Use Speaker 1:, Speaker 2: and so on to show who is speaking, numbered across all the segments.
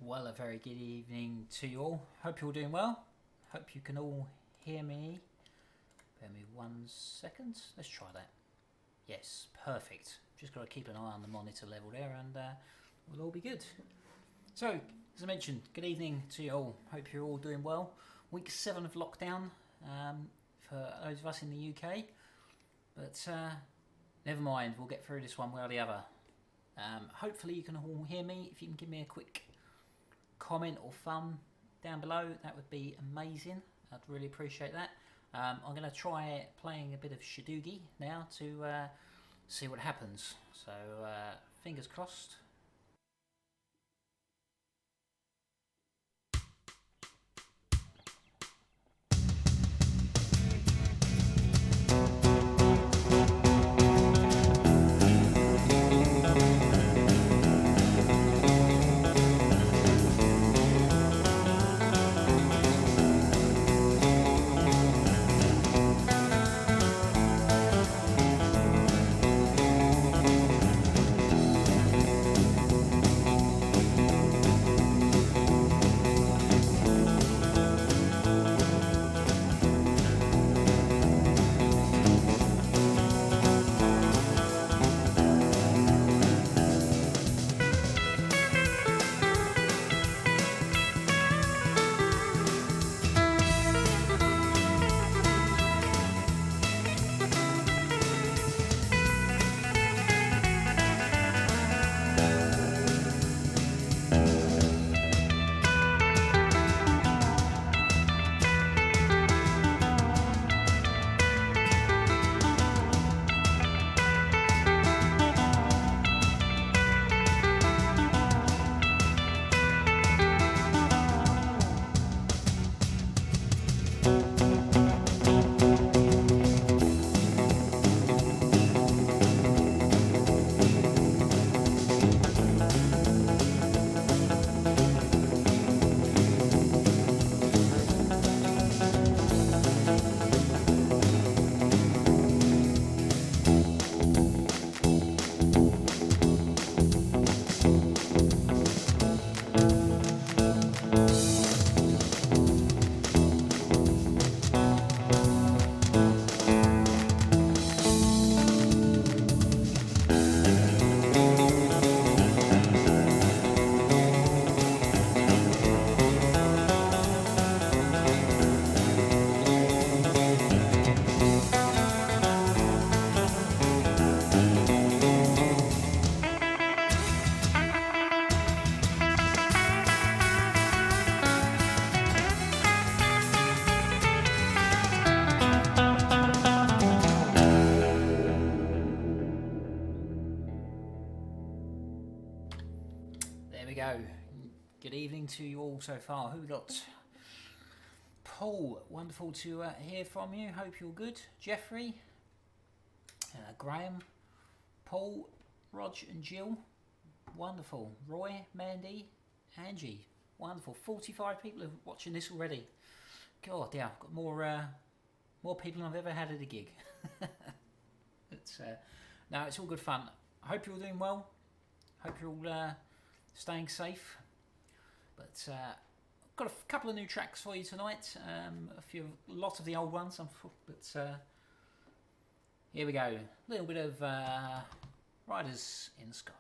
Speaker 1: Well, a very good evening to you all. Hope you're all doing well. Hope you can all hear me. Bear me 1 second. Let's try that. Yes, perfect. Just got to keep an eye on the monitor level there and we'll all be good. So, as I mentioned, good evening to you all. Hope you're all doing well. Week 7 of lockdown for those of us in the UK. But never mind, we'll get through this one way or the other. Hopefully you can all hear me. If you can give me a quick comment or thumb down below, that would be amazing. I'd really appreciate that. I'm going to try playing a bit of Shadoogie now to see what happens. So fingers crossed. evening to you all so far. Who we got? Paul, wonderful to hear from you. Hope you're good. Jeffrey, Graham, Paul, Rog and Jill, wonderful. Roy, Mandy, Angie, wonderful. 45 people are watching this already. God, yeah, I've got more people than I've ever had at a gig. No, it's all good fun. I hope you're all doing well. Hope you're all staying safe. But I've got a couple of new tracks for you tonight. A lot of the old ones. But here we go. A little bit of Riders in the Sky.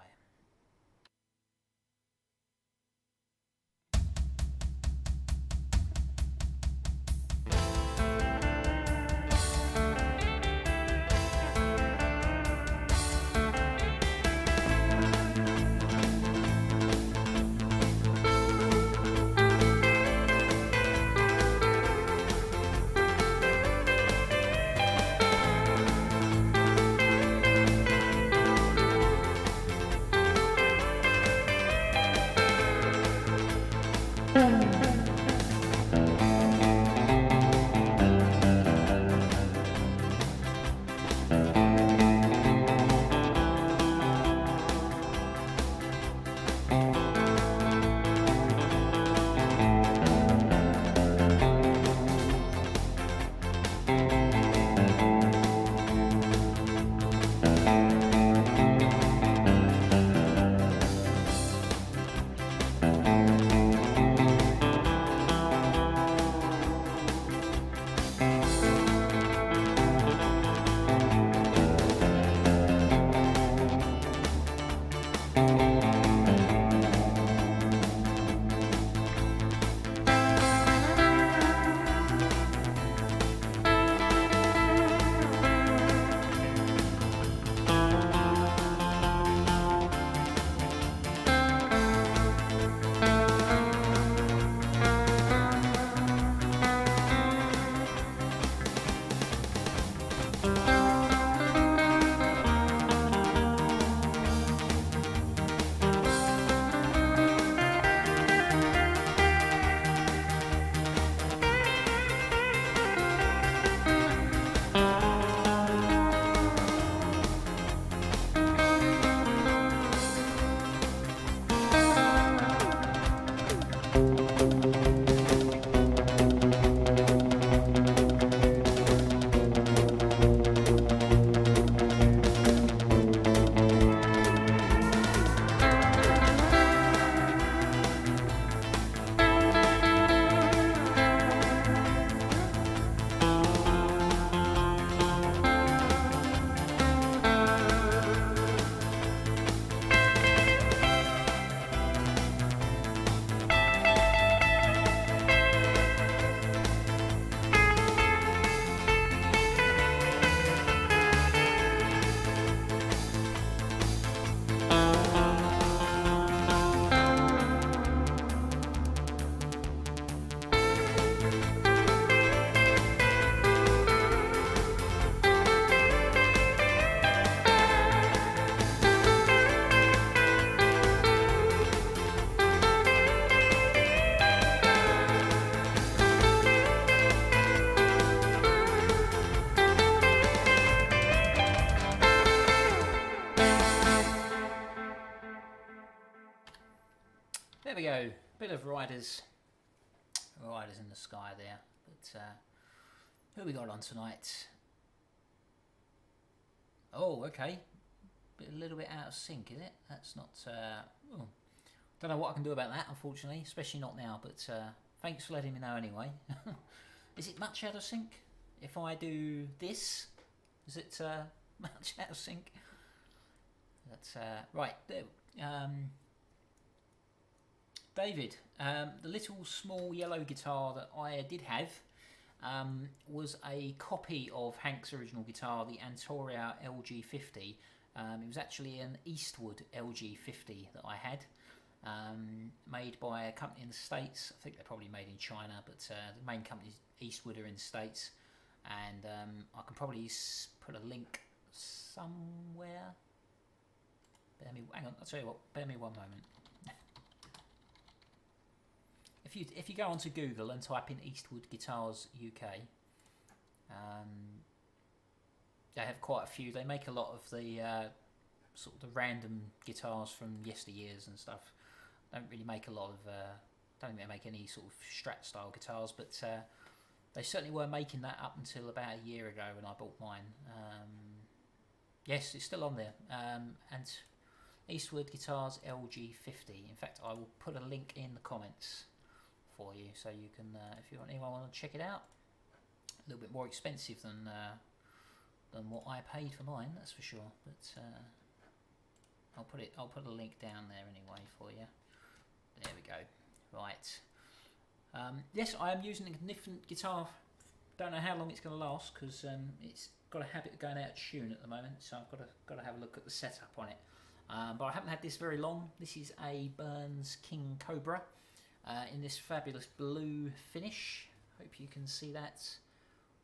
Speaker 1: There we go. Bit of Riders in the Sky there. But who we got on tonight? Oh, okay. A little bit out of sync, is it? That's not. Don't know what I can do about that, unfortunately, especially not now. But thanks for letting me know anyway. Is it much out of sync? If I do this, is it much out of sync? That's right. David, the little small yellow guitar that I did have was a copy of Hank's original guitar, the Antoria LG50. It was actually an Eastwood LG50 that I had, made by a company in the States. I think they're probably made in China, but the main company is Eastwood are in the States. And I can probably put a link somewhere. Hang on, I'll tell you what, bear me one moment. if you go onto Google and type in Eastwood Guitars UK, they have quite a few. They make a lot of the sort of the random guitars from yesteryears and stuff. Don't really make a lot of. Don't think they make any sort of Strat style guitars, but they certainly were making that up until about a year ago when I bought mine. Yes, it's still on there. And Eastwood Guitars LG50. In fact, I will put a link in the comments for you, so you can, if anyone want to check it out. A little bit more expensive than what I paid for mine, that's for sure. But I'll put a link down there anyway for you. There we go. Right. Yes, I am using a different guitar. Don't know how long it's going to last because it's got a habit of going out of tune at the moment, so I've got to have a look at the setup on it. But I haven't had this very long. This is a Burns King Cobra in this fabulous blue finish. Hope you can see that.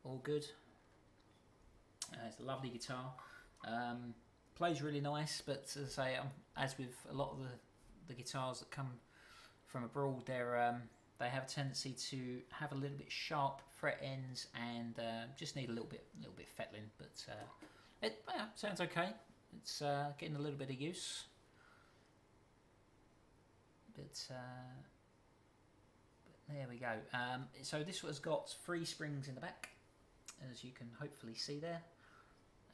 Speaker 1: All good. It's a lovely guitar. Plays really nice, but as I say, as with a lot of the guitars that come from abroad, they have a tendency to have a little bit sharp fret ends and just need a little bit fettling. But it sounds okay. It's getting a little bit of use. But there we go. So this has got 3 springs in the back, as you can hopefully see there.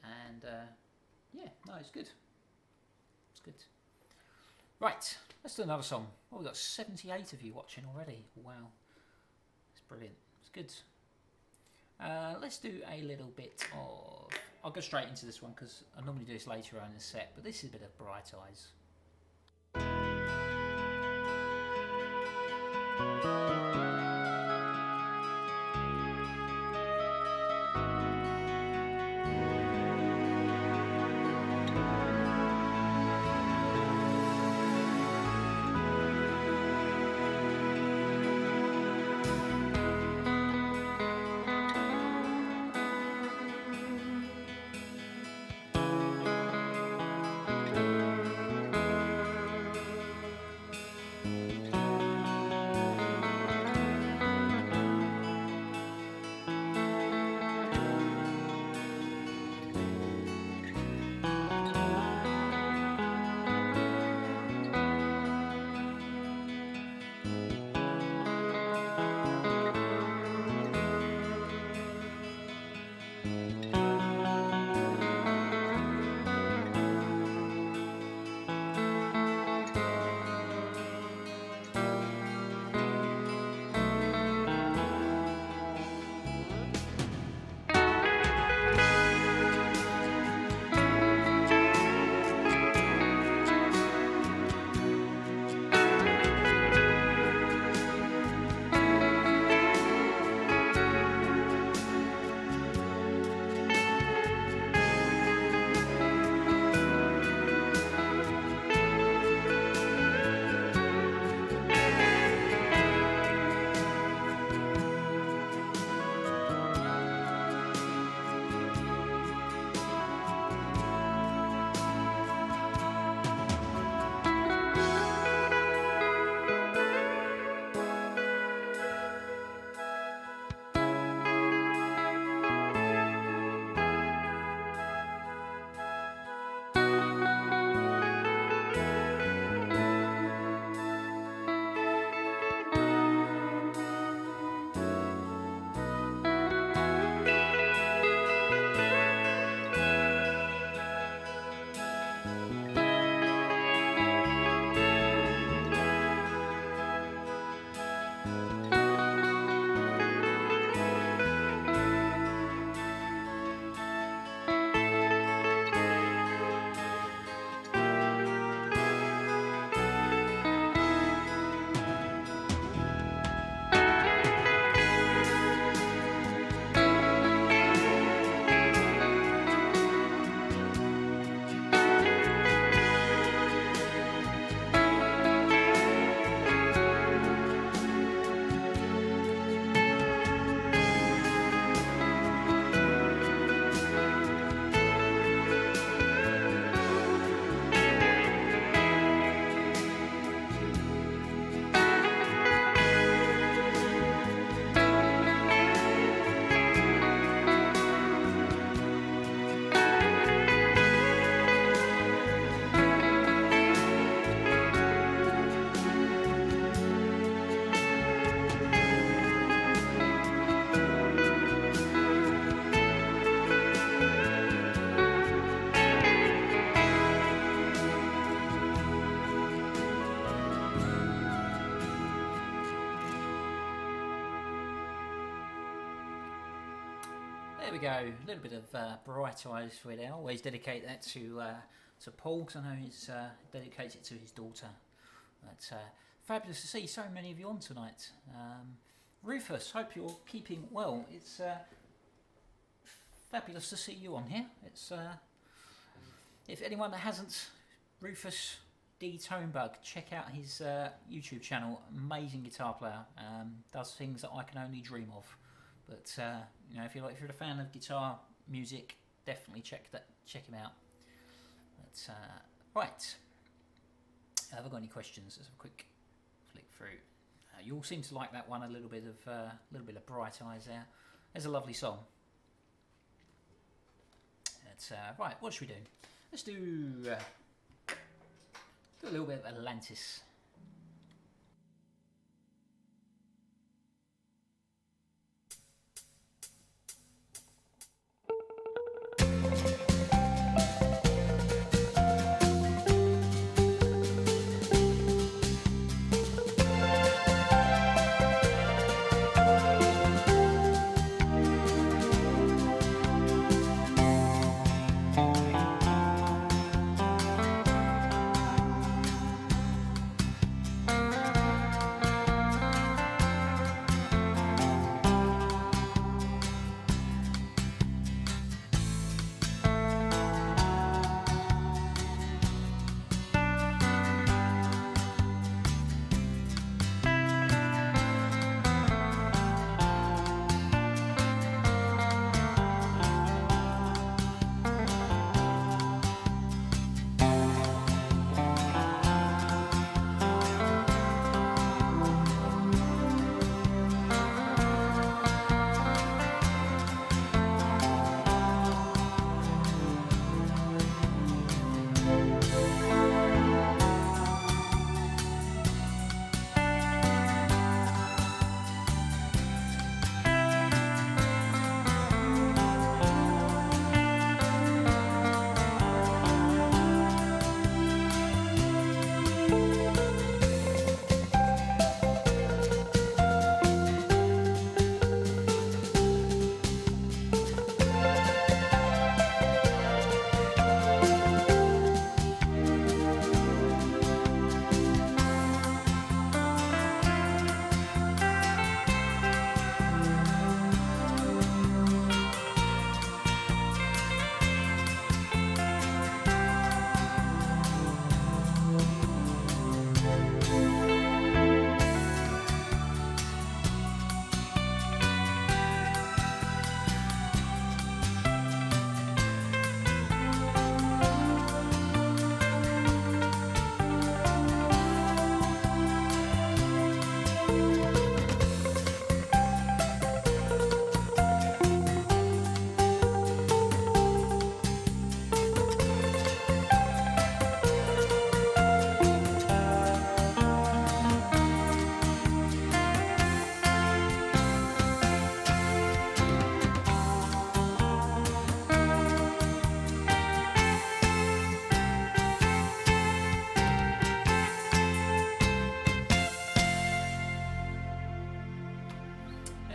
Speaker 1: And yeah, no, it's good. It's good. Right, let's do another song. Oh, we've got 78 of you watching already. Wow, it's brilliant. It's good. Let's do a little bit of... I'll go straight into this one because I normally do this later on in the set, but this is a bit of Bright Eyes. There we go. A little bit of Bright Eyes for you there. Always dedicate that to Paul, because I know he's dedicates it to his daughter. But fabulous to see so many of you on tonight. Rufus, hope you're keeping well. It's fabulous to see you on here. It's if anyone that hasn't, Rufus D Tonebug, check out his YouTube channel. Amazing guitar player. Does things that I can only dream of. But you know, if you're a fan of guitar music, definitely check him out. But right, have I got any questions? Let's have a quick flick through. You all seem to like that one. A little bit of Bright Eyes there. There's a lovely song. That's right. What should we do? Let's do a little bit of Atlantis.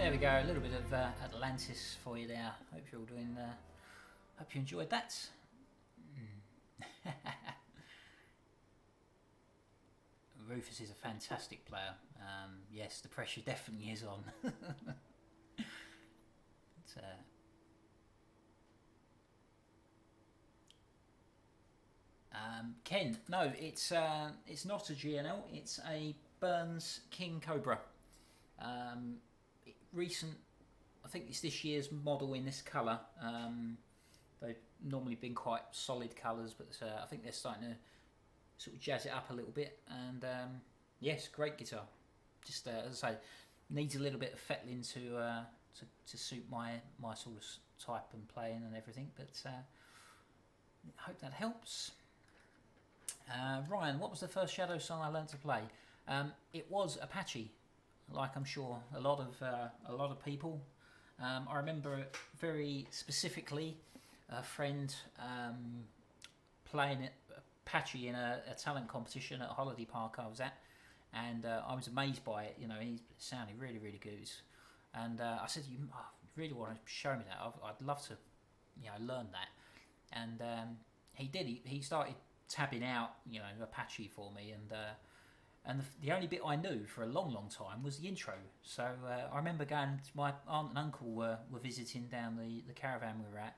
Speaker 1: There we go, a little bit of Atlantis for you there. Hope you're all doing. Hope you enjoyed that. Rufus is a fantastic player. Yes, the pressure definitely is on. Ken, no, it's not a GNL. It's a Burns King Cobra. Recent, I think it's this year's model in this colour. They've normally been quite solid colours, but I think they're starting to sort of jazz it up a little bit. And yes, great guitar. Just as I say, needs a little bit of fettling to suit my sort of type and playing and everything. But I hope that helps. Ryan, what was the first Shadow song I learned to play? It was Apache. Like I'm sure a lot of people. I remember very specifically a friend playing Apache in a talent competition at a holiday park I was at, and I was amazed by it. You know, he sounded really, really good. And I said, "You really want to show me that. I'd love to, learn that. And he did. He started tabbing out, Apache for me, and the only bit I knew for a long, long time was the intro. So I remember going. My aunt and uncle were visiting down the caravan we were at,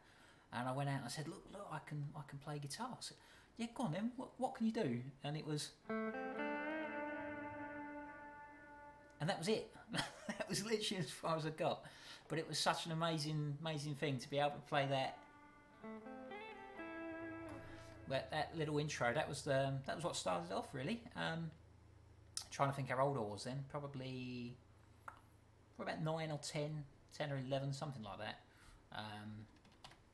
Speaker 1: and I went out and I said, "Look, I can play guitar." I said, "Yeah, go on then. What can you do?" And it was, and that was it. That was literally as far as I got. But it was such an amazing thing to be able to play that. That little intro. That was what started it off really. Trying to think how old I was then. Probably about 9 or 10 or 11, something like that.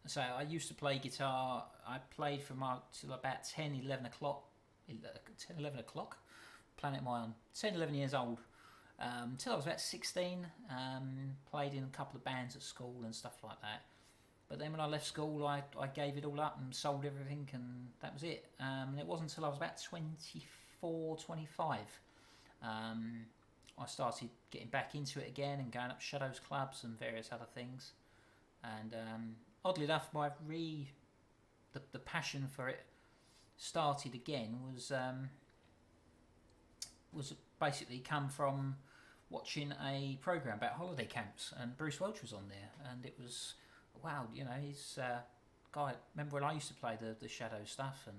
Speaker 1: So I used to play guitar. I played from till about 10, 11 o'clock. 10, 11 o'clock. Playing at my own. 10, 11 years old. Till I was about 16. Played in a couple of bands at school and stuff like that. But then when I left school, I gave it all up and sold everything, and that was it. And it wasn't until I was about 24, 25. I started getting back into it again and going up Shadows clubs and various other things. And oddly enough, the passion for it started again was basically come from watching a program about holiday camps, and Bruce Welch was on there, and it was wow. He's guy. Remember when I used to play the Shadow stuff, and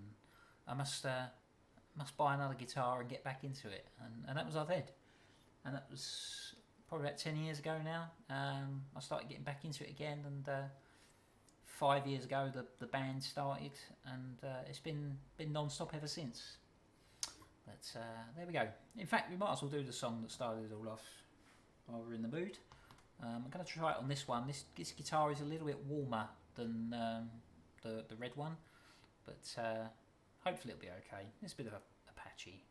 Speaker 1: I must buy another guitar and get back into it, and that was our head. And that was probably about 10 years ago now. I started getting back into it again, and 5 years ago the band started, and it's been non-stop ever since. But there we go. In fact, we might as well do the song that started it all off while we're in the mood. I'm going to try it on this one. This guitar is a little bit warmer than the red one, but hopefully it'll be okay. It's a bit of a Apache.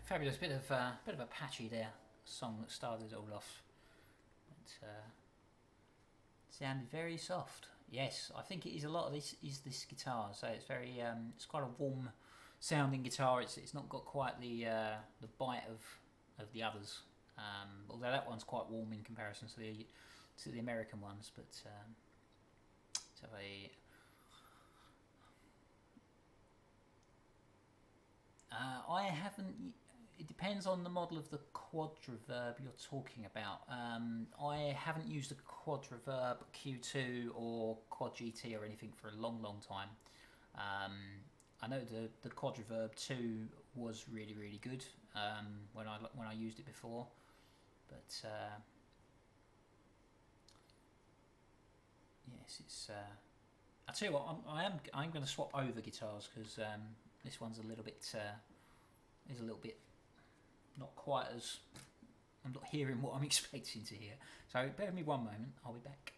Speaker 1: fabulous. Bit of a patchy there song that started it all off. But, sounded very soft. Yes, I think it is. A lot of this is this guitar, so it's very it's quite a warm sounding guitar. It's not got quite the bite of the others. Although that one's quite warm in comparison to the American ones. But so I haven't. It depends on the model of the quad reverb you're talking about. I haven't used a quad reverb Q2 or quad GT or anything for a long, long time. I know the quad reverb 2 was really, really good when I used it before, but yes, it's. I tell you what, I'm going to swap over guitars because this one's a little bit is a little bit not quite as. I'm not hearing what I'm expecting to hear. So bear with me one moment. I'll be back.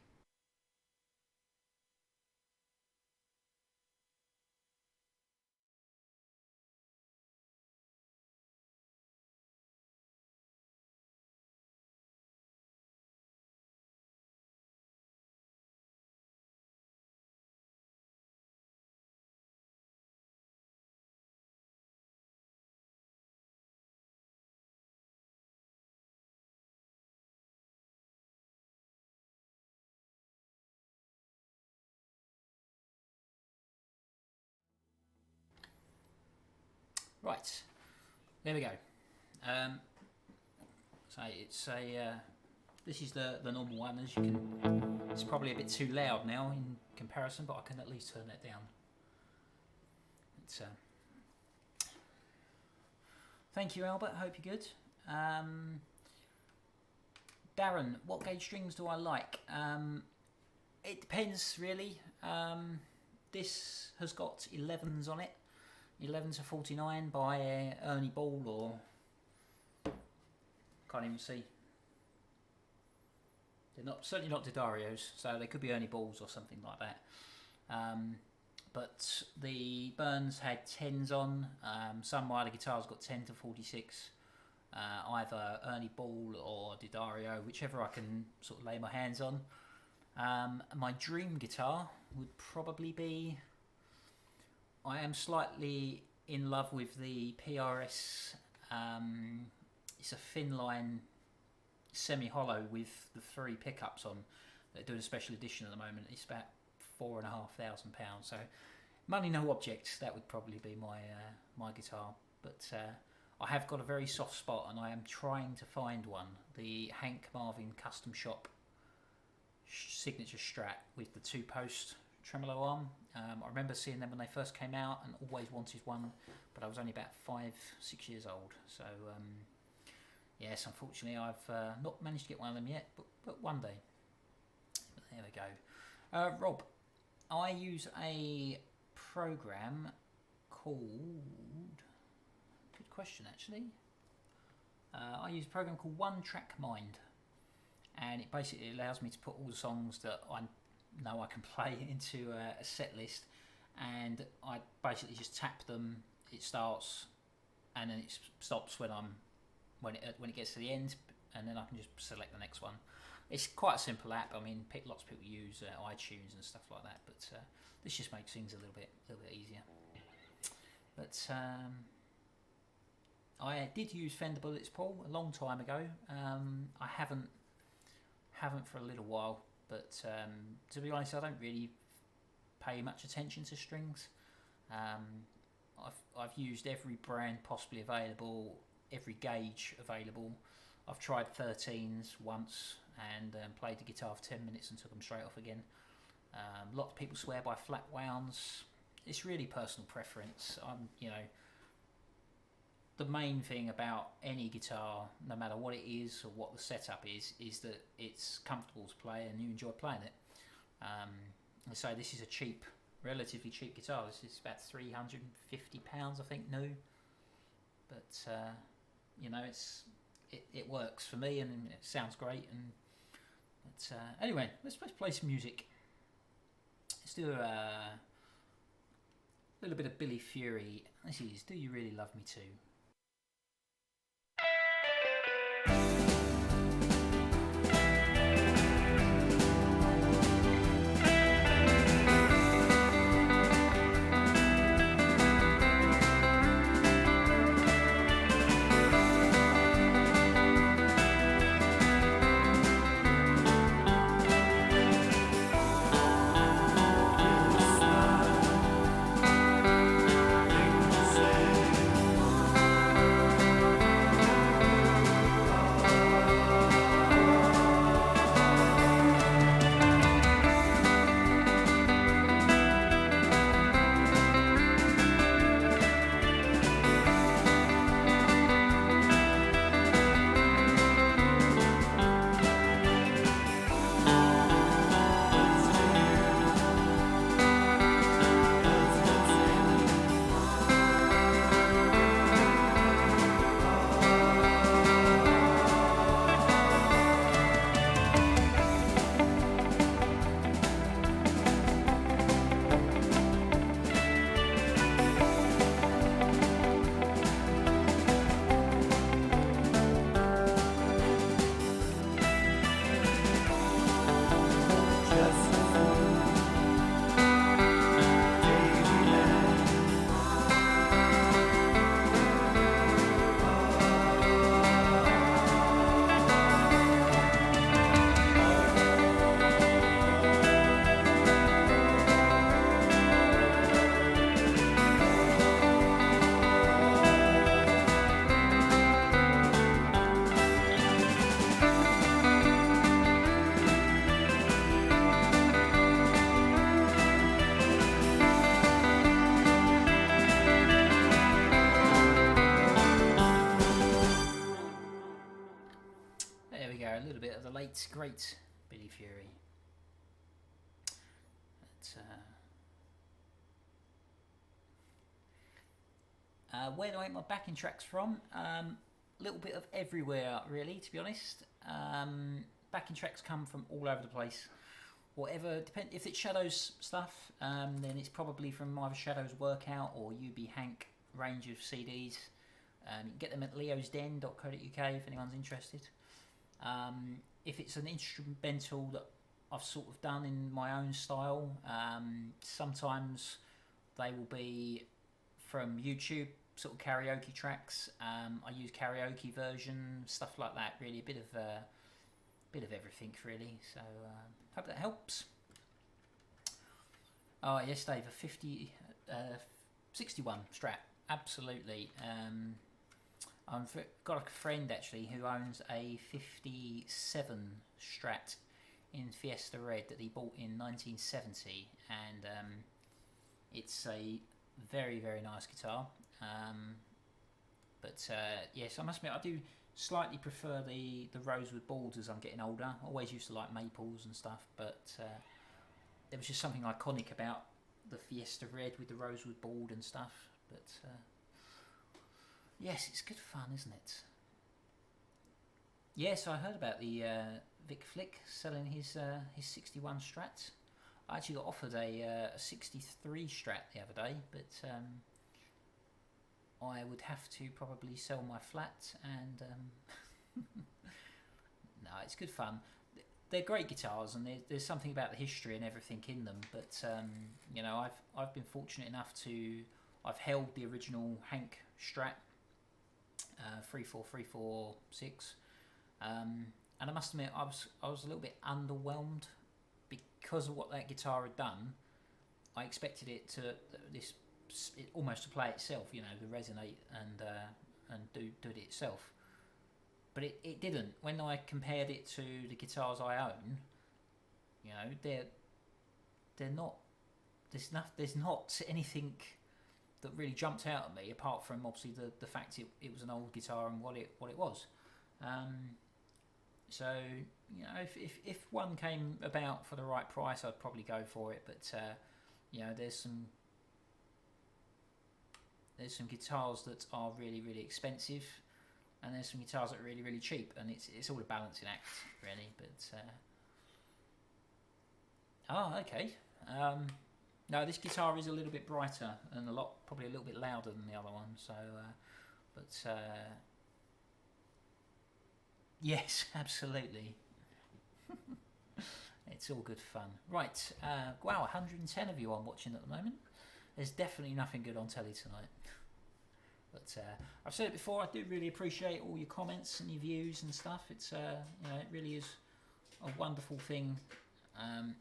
Speaker 1: Right, there we go. So it's a. This is the normal one. As you can, it's probably a bit too loud now in comparison, but I can at least turn that down. It's, thank you, Albert. Hope you're good. Darren, what gauge strings do I like? It depends really. This has got 11s on it. 11 to 49 by Ernie Ball, or can't even see. They're not certainly not Didarios, so they could be Ernie Balls or something like that. But the Burns had 10s on. Some wider guitars got 10 to 46. Either Ernie Ball or Didario, whichever I can sort of lay my hands on. My dream guitar would probably be. I am slightly in love with the PRS. It's a thin line semi-hollow with the 3 pickups on. They're doing a special edition at the moment. It's about £4,500. So money no object. That would probably be my guitar. But I have got a very soft spot, and I am trying to find one. The Hank Marvin Custom Shop signature Strat with the 2-post tremolo arm. I remember seeing them when they first came out and always wanted one, but I was only about 5-6 years old. So yes, unfortunately I've not managed to get one of them yet, but one day. But there we go. Rob, I use a program called. Good question, actually. I use a program called One Track Mind, and it basically allows me to put all the songs that I know I can play into a set list, and I basically just tap them. It starts, and then it stops when it gets to the end, and then I can just select the next one. It's quite a simple app. I mean, lots of people use iTunes and stuff like that, but this just makes things a little bit easier. But I did use Fender Bullets, Paul, a long time ago. I haven't for a little while, but to be honest, I don't really pay much attention to strings. I've used every brand possibly available, every gauge available. I've tried 13s once and played the guitar for 10 minutes and took them straight off again. A lot of people swear by flat wounds. It's really personal preference. The main thing about any guitar, no matter what it is or what the setup is that it's comfortable to play and you enjoy playing it. So this is a relatively cheap guitar. This is about £350, I think, new. But it works for me and it sounds great. But anyway, let's play some music. Let's do a little bit of Billy Fury. This is "Do You Really Love Me Too?" great, great Billy Fury. Where do I get my backing tracks from? A little bit of everywhere, really, to be honest. Backing tracks come from all over the place. Whatever, if it's Shadows stuff, then it's probably from either Shadows Workout or UB Hank range of CDs. You can get them at leosden.co.uk if anyone's interested. If it's an instrumental that I've sort of done in my own style, sometimes they will be from YouTube, sort of karaoke tracks. I use karaoke version, stuff like that. Really, a bit of everything, really. So hope that helps. Oh yes, Dave, a 61 Strat, absolutely. I've got a friend actually who owns a 57 Strat in Fiesta Red that he bought in 1970, and it's a very, very nice guitar. But yes, I must admit I do slightly prefer the rosewood boards as I'm getting older. I always used to like maples and stuff, but there was just something iconic about the Fiesta Red with the rosewood board and stuff. But yes, it's good fun, isn't it? Yes, I heard about the Vic Flick selling his 61 Strat. I actually got offered a 63 Strat the other day, but I would have to probably sell my flat, and no, it's good fun. They're great guitars, and there's something about the history and everything in them. But you know, I've been fortunate enough to I've held the original Hank Strat 34346, and I must admit I was a little bit underwhelmed because of what that guitar had done. I expected it to almost to play itself, you know, to resonate and do it itself. But it didn't. When I compared it to the guitars I own, you know, they're not. There's not anything that really jumped out at me apart from obviously the fact it was an old guitar and what it was. So you know, if one came about for the right price, I'd probably go for it. But you know, there's some guitars that are really, really expensive, and there's some guitars that are really, really cheap, and it's all a balancing act, really. But okay. No, this guitar is a little bit brighter and probably a little bit louder than the other one. So, but yes, absolutely. It's all good fun. Right, wow, 110 of you on watching at the moment. There's definitely nothing good on telly tonight. But I've said it before, I do really appreciate all your comments and your views and stuff. It's you know, it really is a wonderful thing.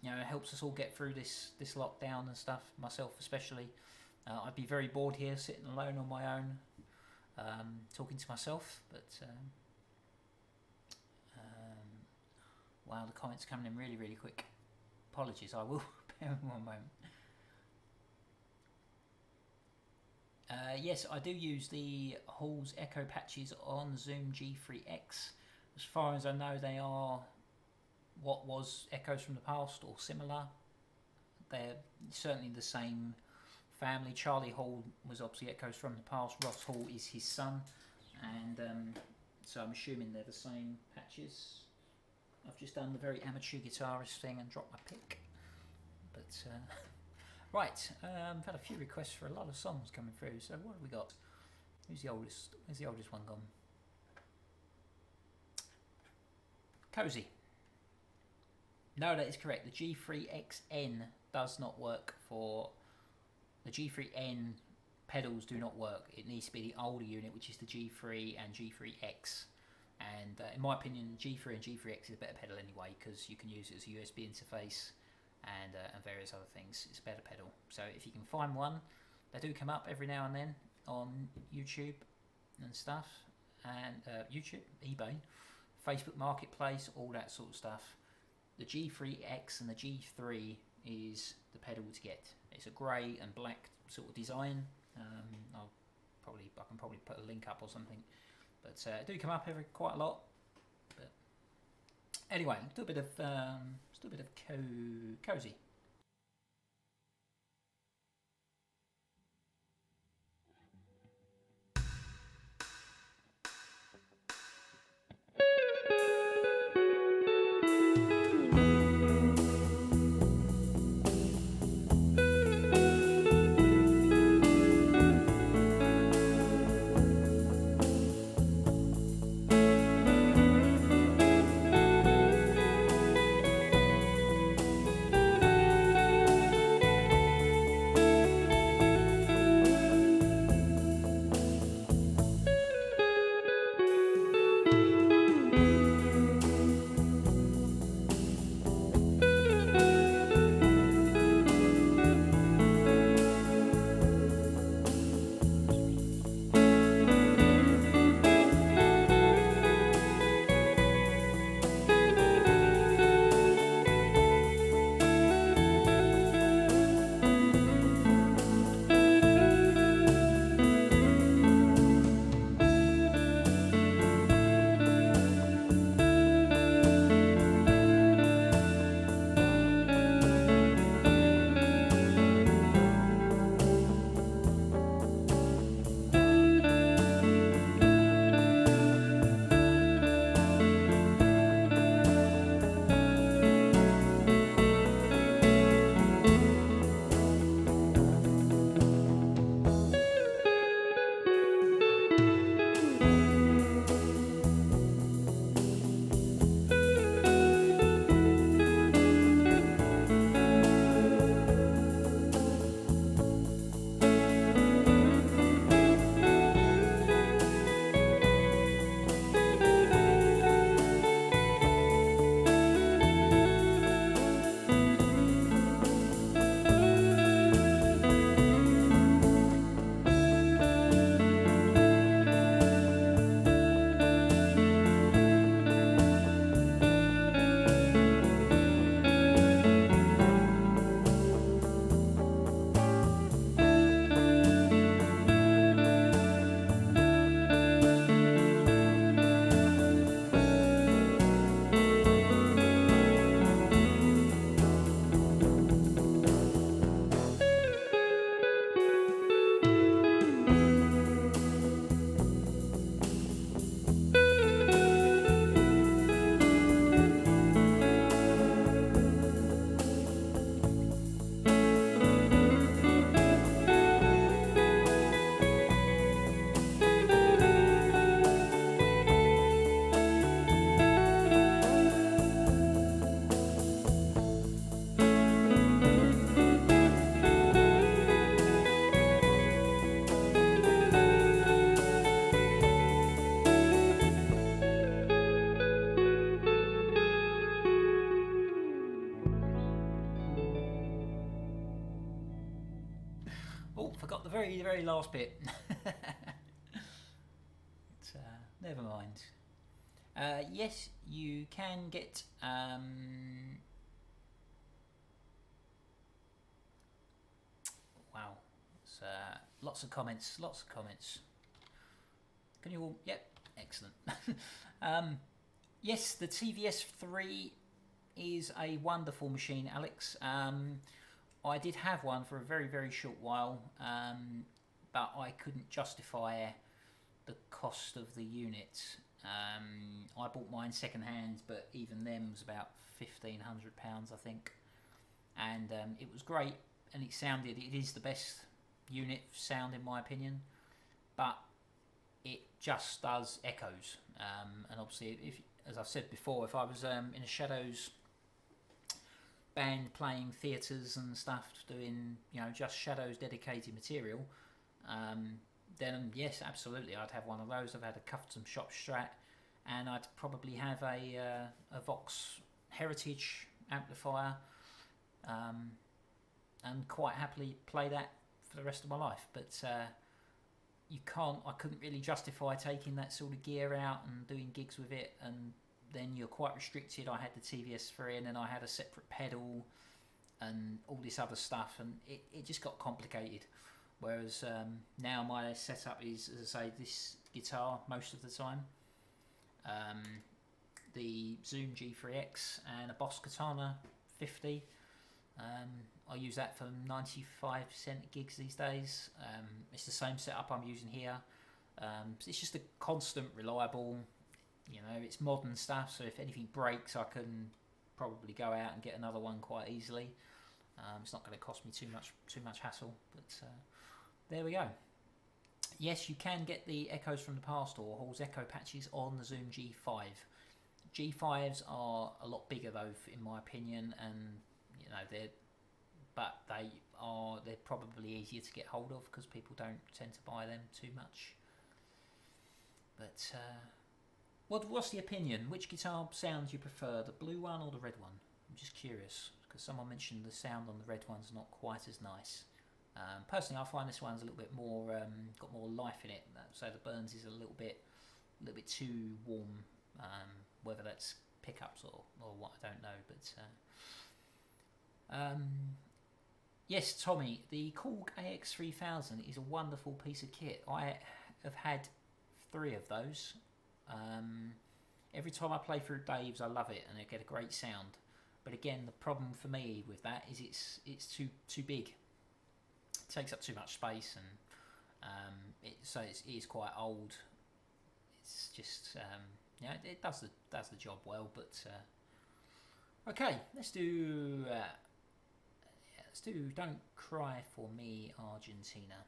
Speaker 1: You know, it helps us all get through this lockdown and stuff, myself especially. I'd be very bored here, sitting alone on my own, talking to myself, but wow, the comments coming in really, really quick. Apologies, I will bear in one moment. Yes, I do use the Hall's Echo patches on Zoom G3X. As far as I know, they are what was Echoes from the Past or similar. They're certainly the same family. Charlie Hall was obviously Echoes from the Past. Ross Hall is his son, and so I'm assuming they're the same patches. I've just done the very amateur guitarist thing and dropped my pick. But right, I've had a few requests for a lot of songs coming through. So what have we got? Who's the oldest? Where's the oldest one gone? Cozy. No, that is correct. The G3XN does not work for the G3N pedals. Do not work. It needs to be the older unit, which is the G3 and G3X. And in my opinion, G3 and G3X is a better pedal anyway, because you can use it as a USB interface and various other things. It's a better pedal. So if you can find one, they do come up every now and then on YouTube and stuff, and YouTube, eBay, Facebook Marketplace, all that sort of stuff. The G3X and the G3 is the pedal to get. It's a grey and black sort of design. I can probably put a link up or something. But do come up quite a lot. But Anyway, still a bit of cozy. Oh, forgot the very last bit. But, never mind. Yes, you can get. Wow, it's, lots of comments. Lots of comments. Can you all? Yep, excellent. Yes, the TVS3 is a wonderful machine, Alex. I did have one for a very short while, but I couldn't justify the cost of the unit. I bought mine second hand, but even them was about £1,500, I think, and it was great, and it sounded. It is the best unit sound in my opinion, but it just does echoes, and obviously, if, as I've said before, if I was in a Shadows band playing theatres and stuff, doing just Shadows dedicated material, then yes, absolutely, I'd have one of those. I've had a custom shop Strat, and I'd probably have a Vox Heritage amplifier, and quite happily play that for the rest of my life. But I couldn't really justify taking that sort of gear out and doing gigs with it, and then you're quite restricted. I had the TVS3, and then I had a separate pedal and all this other stuff, and it just got complicated. Whereas now my setup is, as I say, this guitar most of the time. the Zoom G3X and a Boss Katana 50. I use that for 95% gigs these days. It's the same setup I'm using here. It's just a constant, reliable, it's modern stuff, so if anything breaks I can probably go out and get another one quite easily. It's not going to cost me too much hassle, but there we go. Yes, you can get the Echoes from the Past or Hall's Echo patches on the Zoom G5. G5s are a lot bigger though, in my opinion, and they're probably easier to get hold of because people don't tend to buy them too much. But what's the opinion? Which guitar sound do you prefer, the blue one or the red one? I'm just curious because someone mentioned the sound on the red one's not quite as nice. Personally, I find this one's a little bit more got more life in it. So the Burns is a little bit too warm. Whether that's pickups or what, I don't know. But yes, Tommy, the Korg AX3000 is a wonderful piece of kit. I have had 3 of those. Every time I play through Dave's, I love it and I get a great sound. But again, the problem for me with that is it's too big. It takes up too much space, and it is quite old. It's just it does the job well. But okay, let's do Don't Cry for Me, Argentina.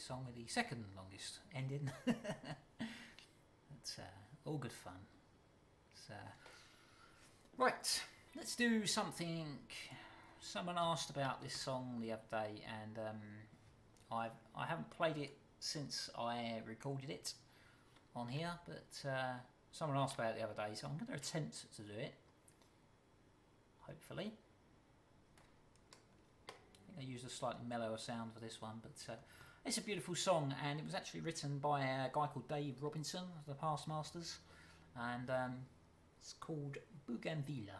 Speaker 1: song with the second longest ending. It's all good fun. Right, let's do something. Someone asked about this song the other day, and I haven't played it since I recorded it on here, but someone asked about it the other day, so I'm going to attempt to do it. Hopefully. I think I used a slightly mellower sound for this one, but it's a beautiful song, and it was actually written by a guy called Dave Robinson of the Past Masters, and it's called Bougainville.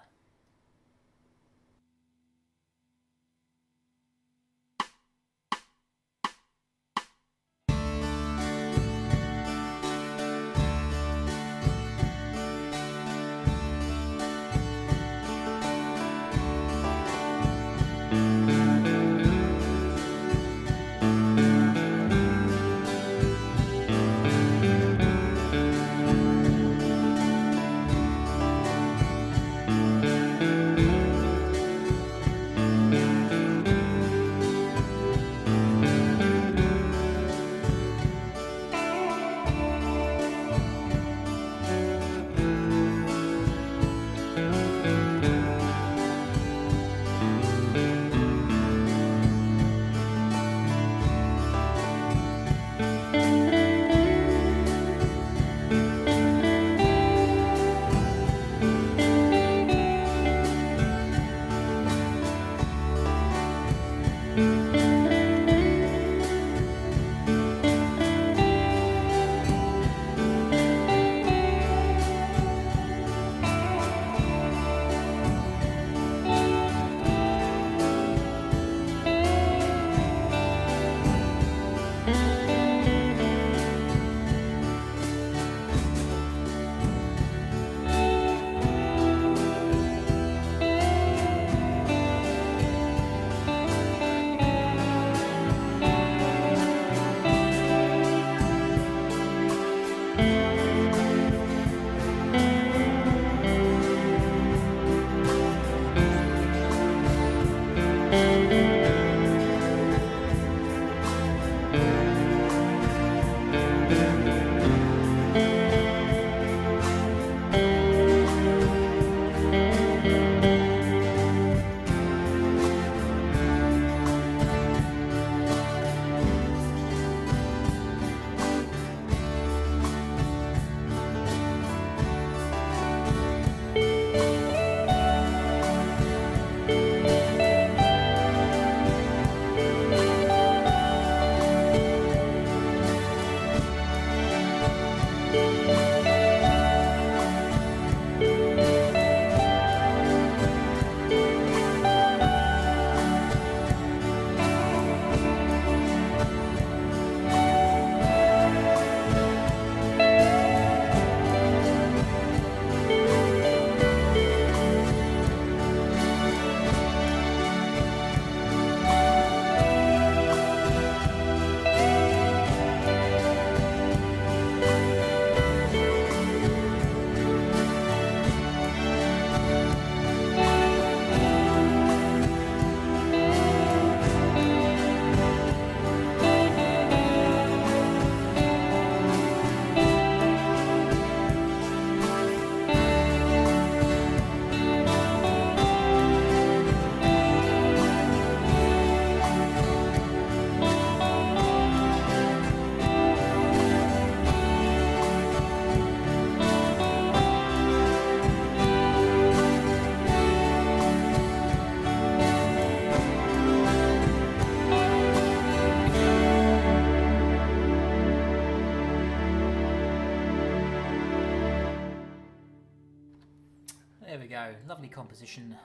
Speaker 1: There we go, lovely composition.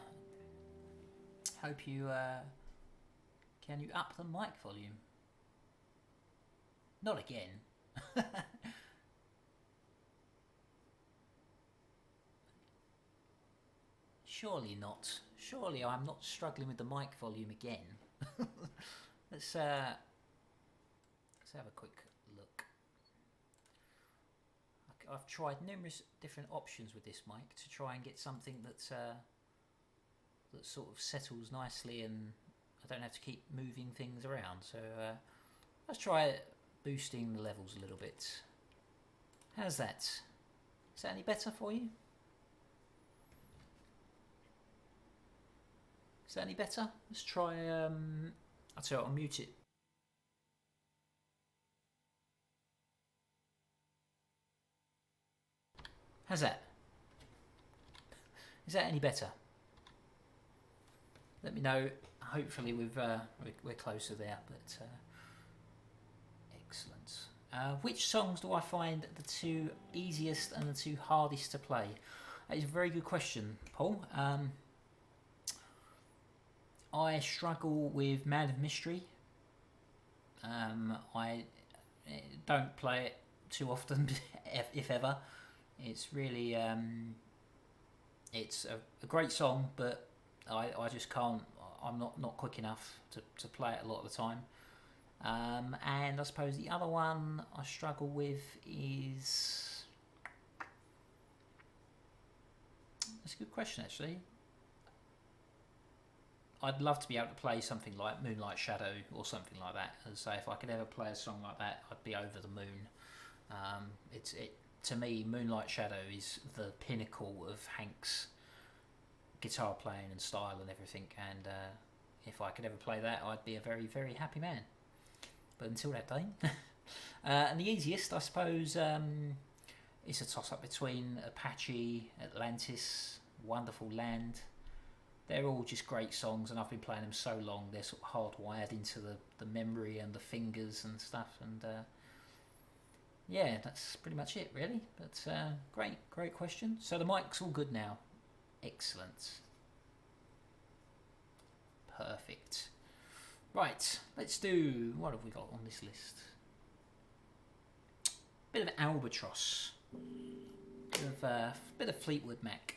Speaker 1: Hope you can you up the mic volume? Not again. Surely not. Surely I'm not struggling with the mic volume again. Let's have a quick look. I've tried numerous different options with this mic to try and get something that that sort of settles nicely and I don't have to keep moving things around. So Let's try boosting the levels a little bit. How's that? Is that any better for you? Is that any better? Let's try, I'll tell you what, I'll mute it. How's that? Is that any better? Let me know. Hopefully we're closer there, but excellent. Which songs do I find the two easiest and the two hardest to play? That is a very good question, Paul. I struggle with Man of Mystery. I don't play it too often, if ever. It's really it's a great song, but I just can't. I'm not quick enough to play it a lot of the time. And I suppose the other one I struggle with is... That's a good question, actually. I'd love to be able to play something like Moonlight Shadow or something like that. And say if I could ever play a song like that, I'd be over the moon. To me, Moonlight Shadow is the pinnacle of Hank's guitar playing and style and everything, and if I could ever play that, I'd be a very, very happy man. But until that day. And the easiest, I suppose, it's a toss-up between Apache, Atlantis, Wonderful Land. They're all just great songs, and I've been playing them so long, they're sort of hardwired into the memory and the fingers and stuff, and yeah, that's pretty much it, really. But great question. So the mic's all good now. Excellent. Perfect. Right, let's do... What have we got on this list? Bit of Albatross. Bit of Fleetwood Mac.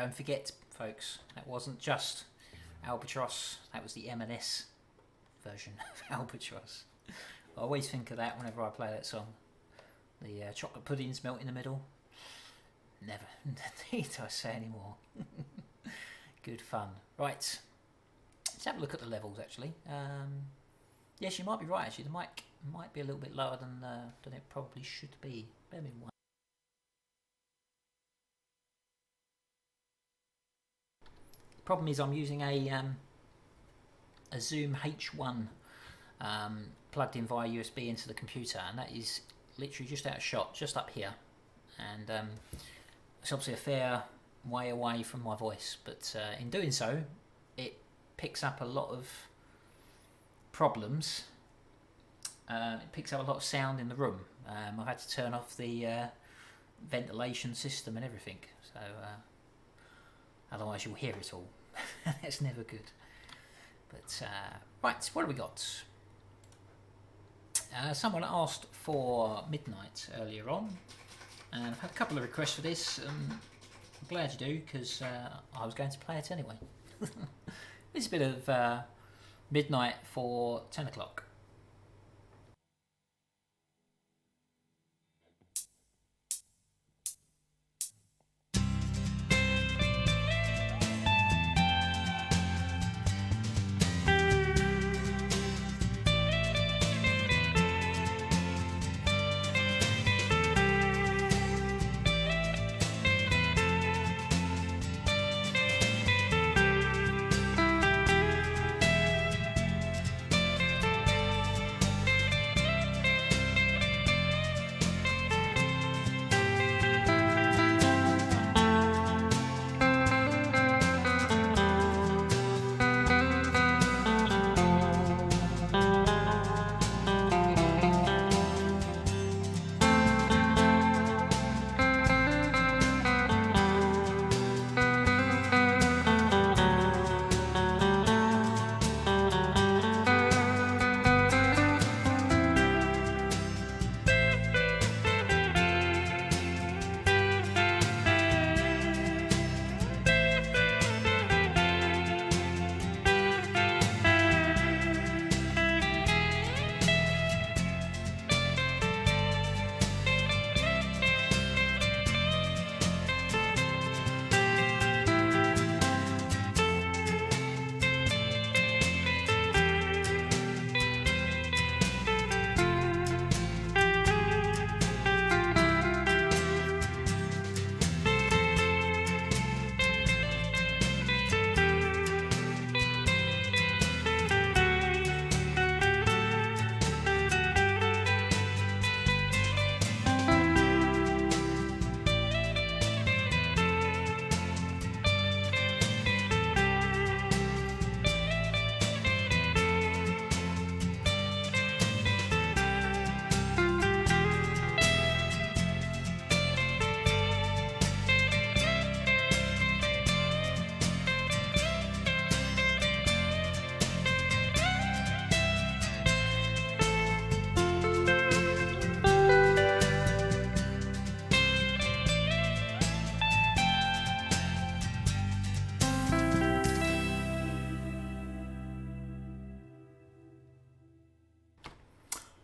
Speaker 1: don't forget, folks, that wasn't just Albatross, that was the M&S version of Albatross. I always think of that whenever I play that song. The chocolate puddings melt in the middle. Never need I say anymore. Good fun. Right, let's have a look at the levels actually. Yes, you might be right actually, the mic might be a little bit lower than it probably should be. Bear me one. Problem is I'm using a Zoom H1 plugged in via USB into the computer, and that is literally just out of shot, just up here, and it's obviously a fair way away from my voice, but in doing so it picks up a lot of problems. It picks up a lot of sound in the room. I've had to turn off the ventilation system and everything, so otherwise you'll hear it all. That's never good. But right, what have we got? Someone asked for Midnight earlier on, and I've had a couple of requests for this. I'm glad you do, because I was going to play it anyway. It's a bit of Midnight for 10 o'clock.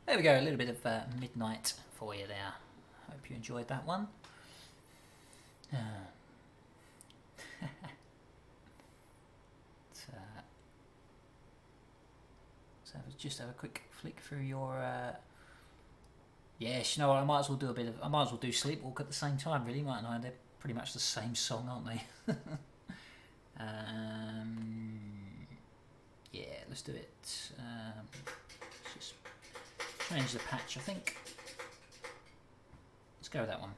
Speaker 1: There we go, a little bit of Midnight for you there. Hope you enjoyed that one. So just have a quick flick through your. Yes, you know what? I might as well do I might as well do Sleepwalk at the same time, really, mightn't I? They're pretty much the same song, aren't they? Yeah, let's do it. Let's just change the patch, I think. Let's go with that one.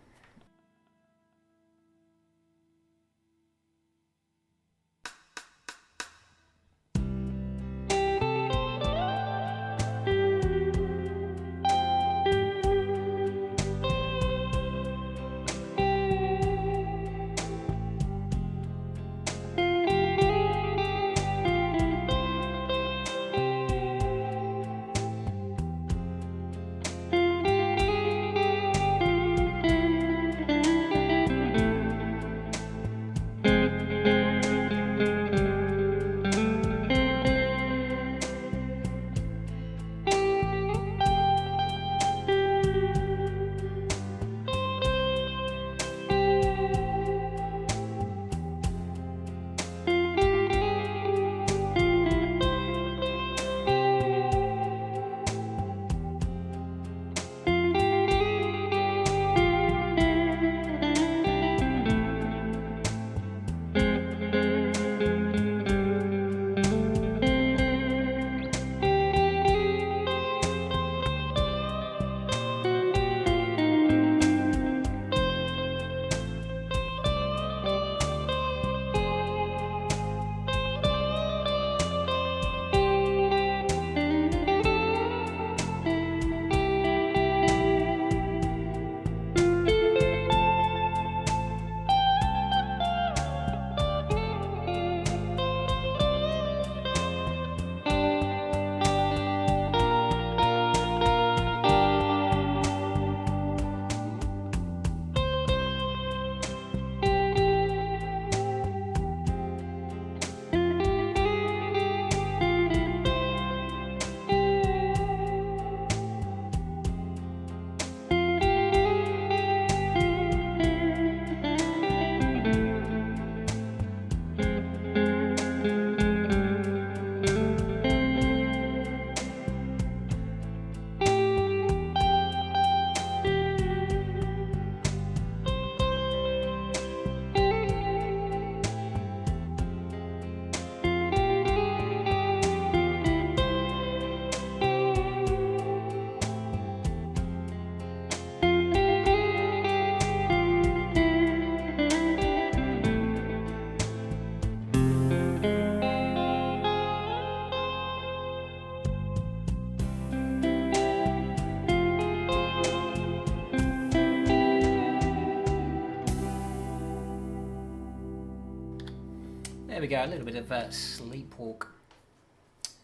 Speaker 1: There we go, a little bit of Sleepwalk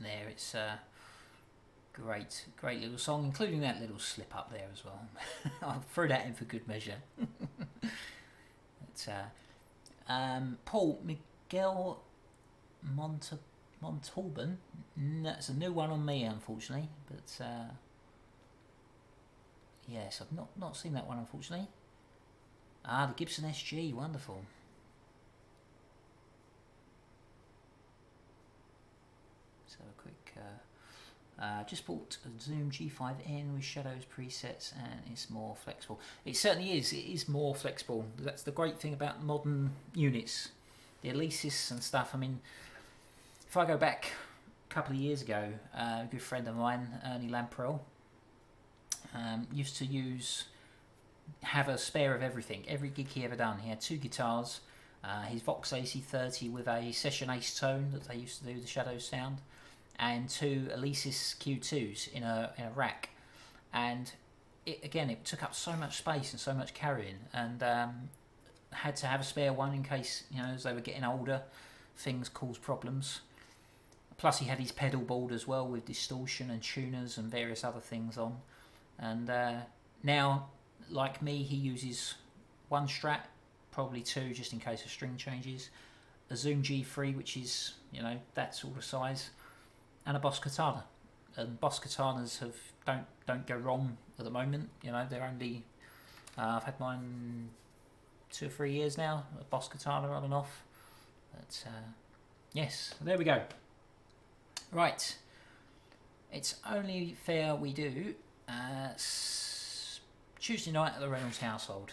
Speaker 1: there. It's a great little song, including that little slip up there as well. I'll throw that in for good measure. It's, Paul Miguel Montalban. That's a new one on me, unfortunately. But yes, I've not seen that one, unfortunately. The Gibson SG, wonderful. So a quick. Just bought a Zoom G5N with shadows presets, and it's more flexible. It certainly is. It is more flexible. That's the great thing about modern units, the Alesis and stuff. I mean, if I go back a couple of years ago, a good friend of mine, Ernie Lamprell, used to have a spare of everything. Every gig he ever done. He had 2 guitars, his Vox AC30 with a Session Ace tone that they used to do the shadows sound, and 2 Alesis Q2s in a rack, and it took up so much space and so much carrying, and had to have a spare one in case, as they were getting older, things caused problems. Plus he had his pedal board as well with distortion and tuners and various other things on, and now, like me, he uses 1 Strat, probably 2 just in case of string changes, a Zoom G3 which is that sort of size, and a Boss Katana. And Boss Katanas don't go wrong at the moment. They're only I've had mine 2 or 3 years now, a Boss Katana on and off. But yes, there we go. Right, it's only fair we do Tuesday night at the Reynolds household.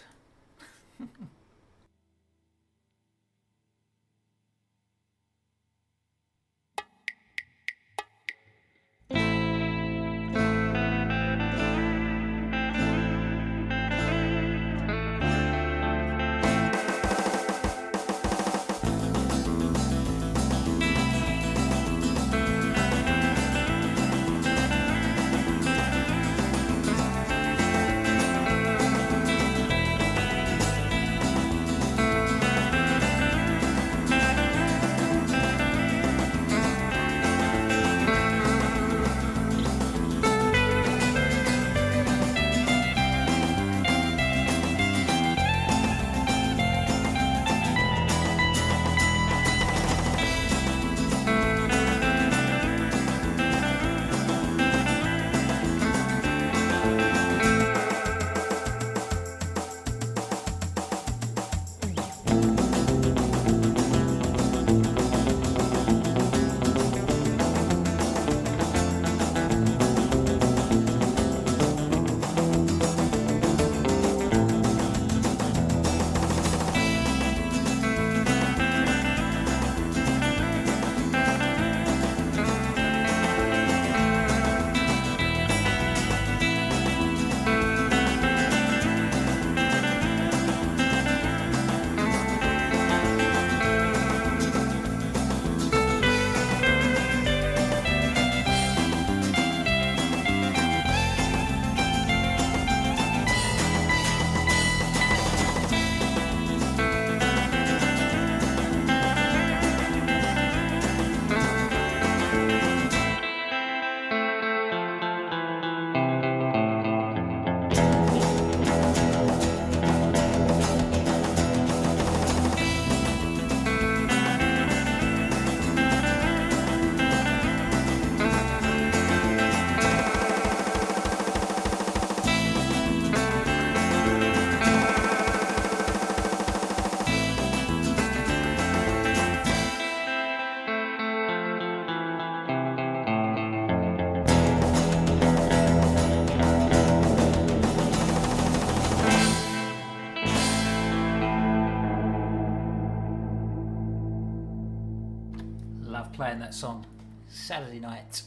Speaker 1: Playing that song Saturday night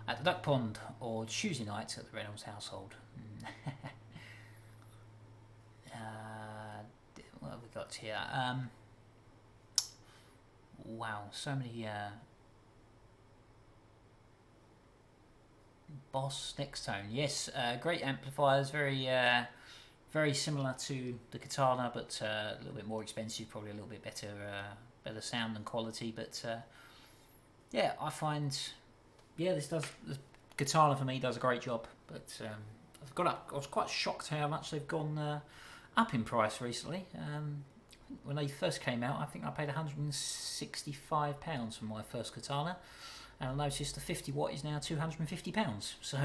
Speaker 1: at the Duck Pond or Tuesday night at the Reynolds household. What have we got here? Wow, so many Boss Next Tone. Yes, great amplifiers, very similar to the Katana, but a little bit more expensive, probably a little bit better better sound and quality. But yeah, I find this Guitarla for me does a great job. But I was quite shocked how much they've gone up in price recently. When they first came out, I think I paid £165 for my first Guitarla, and I noticed the 50 watt is now £250. So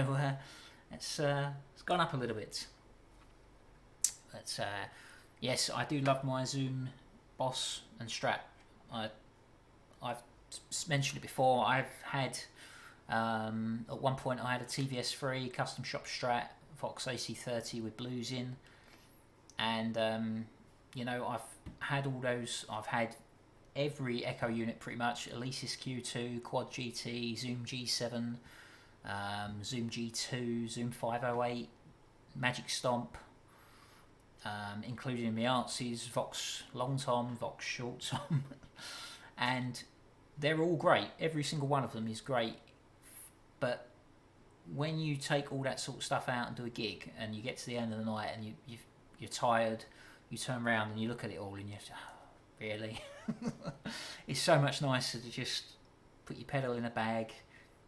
Speaker 1: it's gone up a little bit. But yes, I do love my Zoom Boss and Strat. I've mentioned it before. I've had at one point I had a TVS3 custom shop Strat Vox AC30 with blues in, and I've had all those. I've had every Echo unit pretty much: Alesis Q2, Quad GT, Zoom G7, Zoom G2, Zoom 508, Magic Stomp, including the Artsies, Vox Long Tom, Vox Short Tom, and they're all great. Every single one of them is great. But when you take all that sort of stuff out and do a gig, and you get to the end of the night and you're tired, you turn around and you look at it all and you're really? It's so much nicer to just put your pedal in a bag,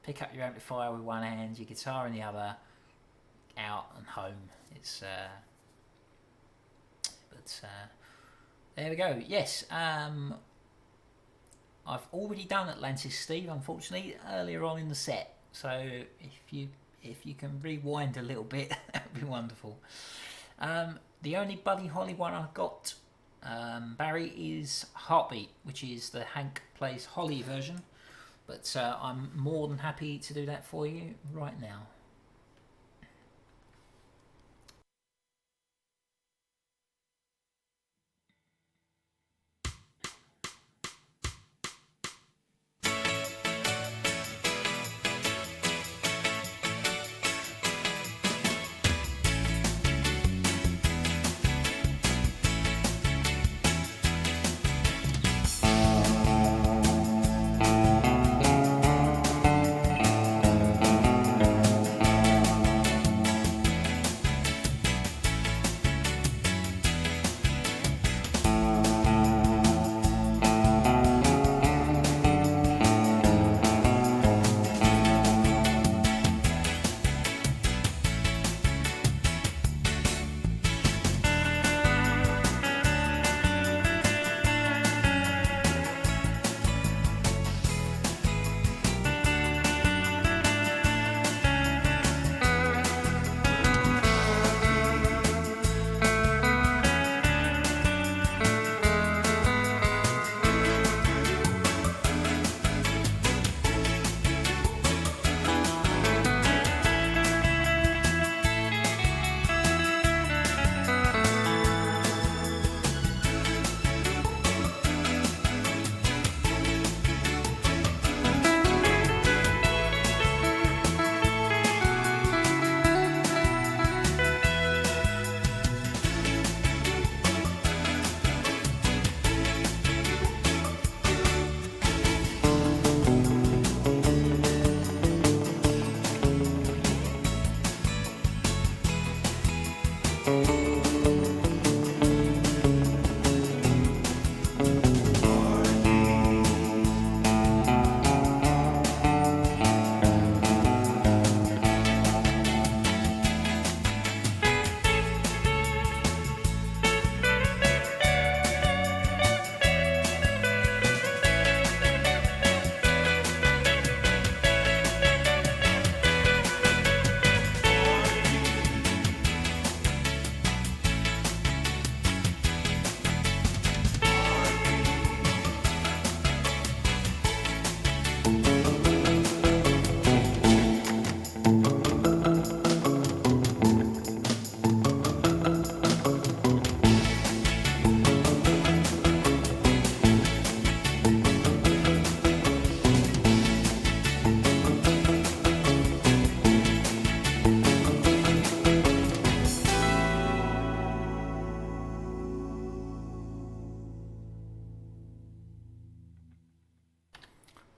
Speaker 1: pick up your amplifier with one hand, your guitar in the other, out and home. It's there we go. Yes, I've already done Atlantis, Steve, unfortunately, earlier on in the set. So if you can rewind a little bit, that would be wonderful. The only Buddy Holly one I've got, Barry, is Heartbeat, which is the Hank Plays Holly version. But I'm more than happy to do that for you right now.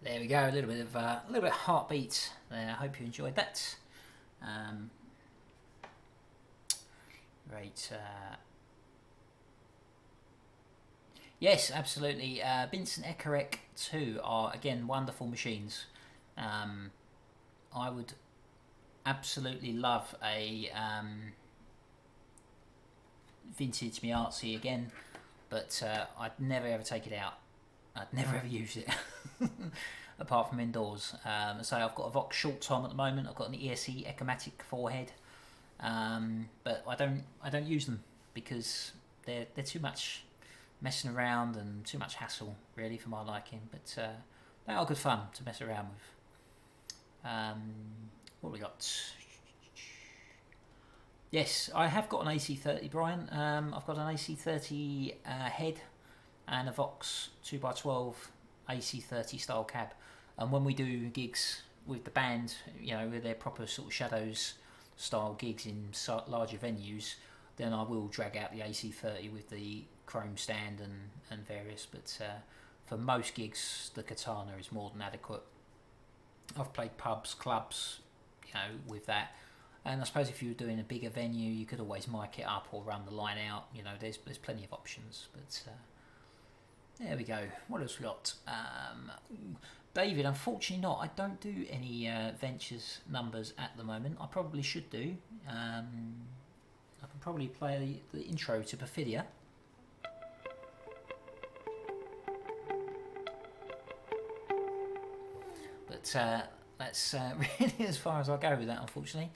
Speaker 1: There we go, a little bit of Heartbeat there. I hope you enjoyed that. Right. Yes, absolutely. Vincent Ekerek 2 are, again, wonderful machines. I would absolutely love a vintage Miazzi again, but I'd never ever take it out. I'd never ever use it apart from indoors. So I've got a Vox short tom at the moment. I've got an ESE Ecomatic forehead, but I don't use them because they're too much messing around and too much hassle really for my liking. But they are good fun to mess around with. What have we got? Yes, I have got an AC30, Brian. I've got an AC30 head and a Vox 2x12 AC30 style cab. And when we do gigs with the band, you know, with their proper sort of Shadows style gigs in larger venues, then I will drag out the AC30 with the chrome stand and various. But for most gigs, the Katana is more than adequate. I've played pubs, clubs, you know, with that. And I suppose if you were doing a bigger venue, you could always mic it up or run the line out. You know, there's plenty of options. But there we go. What else we got? David, unfortunately not. I don't do any Ventures numbers at the moment. I probably should do. I can probably play the intro to Perfidia. But that's really as far as I go with that, unfortunately.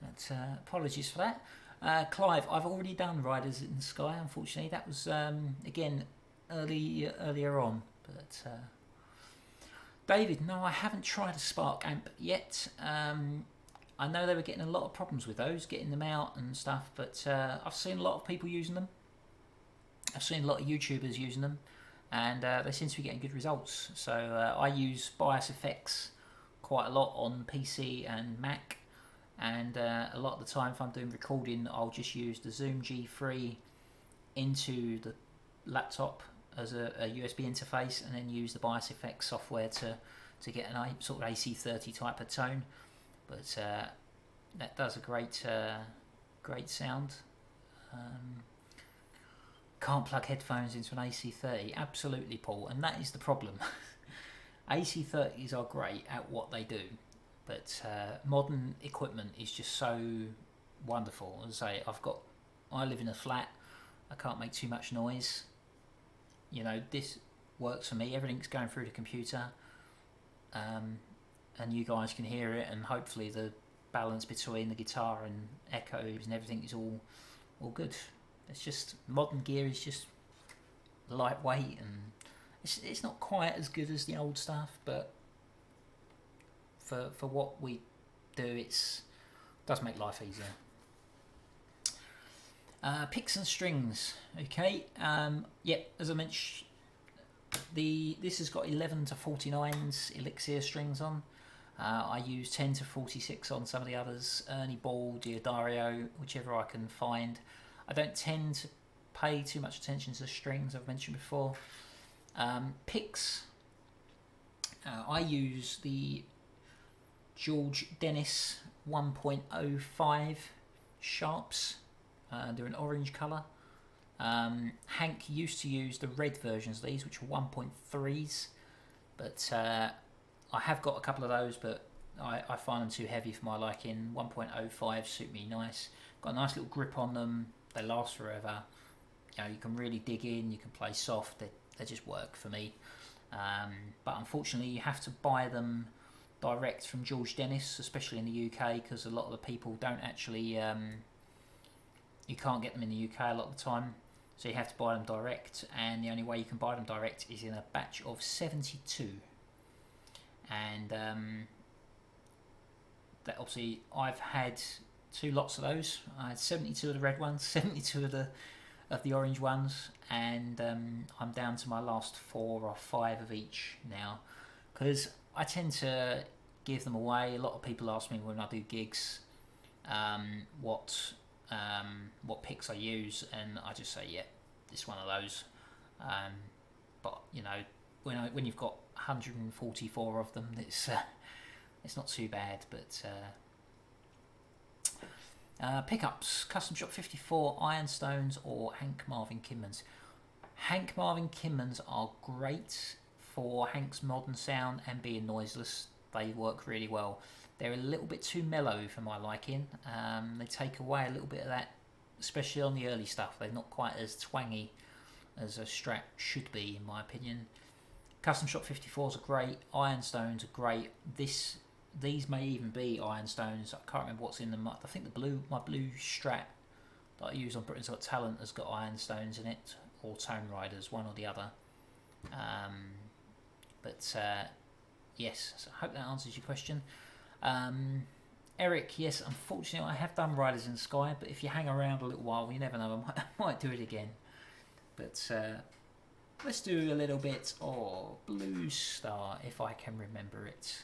Speaker 1: But apologies for that. Clive, I've already done Riders in the Sky, unfortunately. That was, again, earlier on. But David, no, I haven't tried a Spark amp yet. I know they were getting a lot of problems with those, getting them out and stuff, but I've seen a lot of people using them. I've seen a lot of YouTubers using them, and they seem to be getting good results. So I use Bias Effects quite a lot on PC and Mac, and a lot of the time if I'm doing recording, I'll just use the Zoom G3 into the laptop as a USB interface, and then use the Bias Effects software to get an sort of AC30 type of tone. But that does a great sound. Can't plug headphones into an AC30. Absolutely, Paul, and that is the problem. AC30s are great at what they do, but modern equipment is just so wonderful. As I say, I live in a flat. I can't make too much noise. You know, this works for me. Everything's going through the computer, and you guys can hear it. And hopefully, the balance between the guitar and echoes and everything is all good. It's just modern gear is just lightweight, and it's not quite as good as the old stuff, but for what we do, it does make life easier. Picks and strings, okay. Yep, as I mentioned, this has got 11 to 49s Elixir strings on. I use 10 to 46 on some of the others, Ernie Ball, Diodario, whichever I can find. I don't tend to pay too much attention to the strings, I've mentioned before. Picks, I use the George Dennis 1.05 sharps. They're an orange colour. Hank used to use the red versions of these, which are 1.3s, but I have got a couple of those, but I find them too heavy for my liking. 1.05 suit me nice. Got a nice little grip on them. They last forever. You know, you can really dig in. You can play soft. They just work for me. But unfortunately, you have to buy them direct from George Dennis, especially in the UK, because a lot of the people don't actually. You can't get them in the UK a lot of the time, so you have to buy them direct. And the only way you can buy them direct is in a batch of 72. And that obviously I've had 2 lots of those. I had 72 of the red ones, 72 of the orange ones, and I'm down to my last 4 or 5 of each now, because I tend to give them away. A lot of people ask me when I do gigs what picks I use, and I just say, yeah, it's one of those. But you know, when you've got 144 of them, it's not too bad. But pickups, Custom Shop 54 Ironstones or Hank Marvin Kinmans. Hank Marvin Kinmans are great for Hank's modern sound and being noiseless. They work really well. They're a little bit too mellow for my liking. They take away a little bit of that, especially on the early stuff. They're not quite as twangy as a Strat should be, in my opinion. Custom Shop 54s are great. Ironstones are great. These may even be Ironstones. I can't remember what's in them. I think my blue Strat that I use on Britain's Got Talent has got Ironstones in it, or Tone Riders, one or the other. Yes, so I hope that answers your question. Eric, yes, unfortunately I have done Riders in the Sky, but if you hang around a little while, you never know, I might do it again. But let's do a little bit of Blue Star, if I can remember it.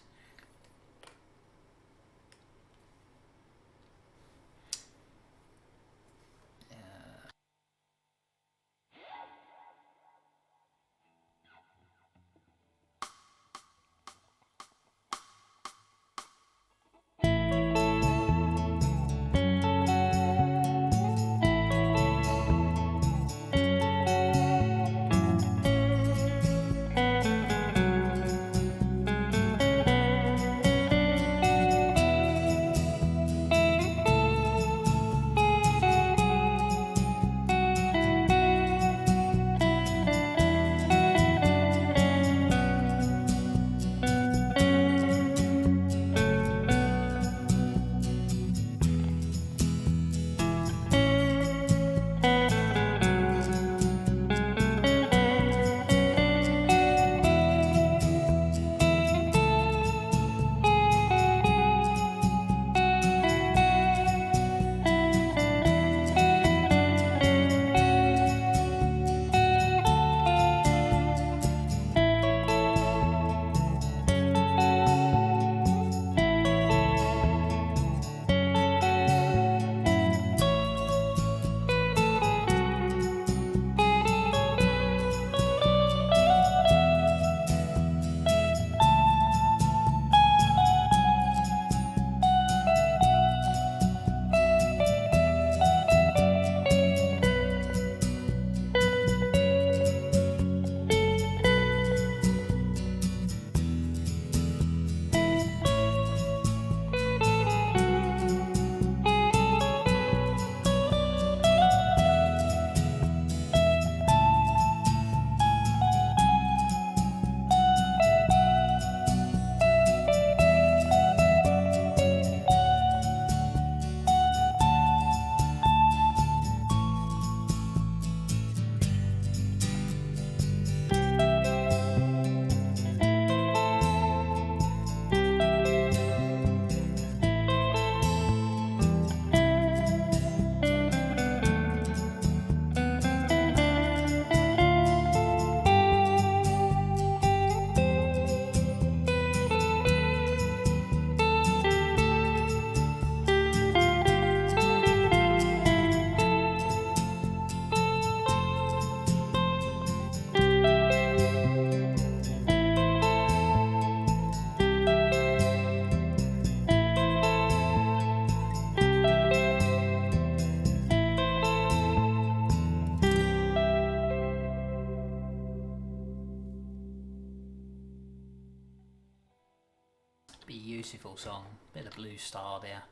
Speaker 1: Beautiful song, bit of Blue Star there.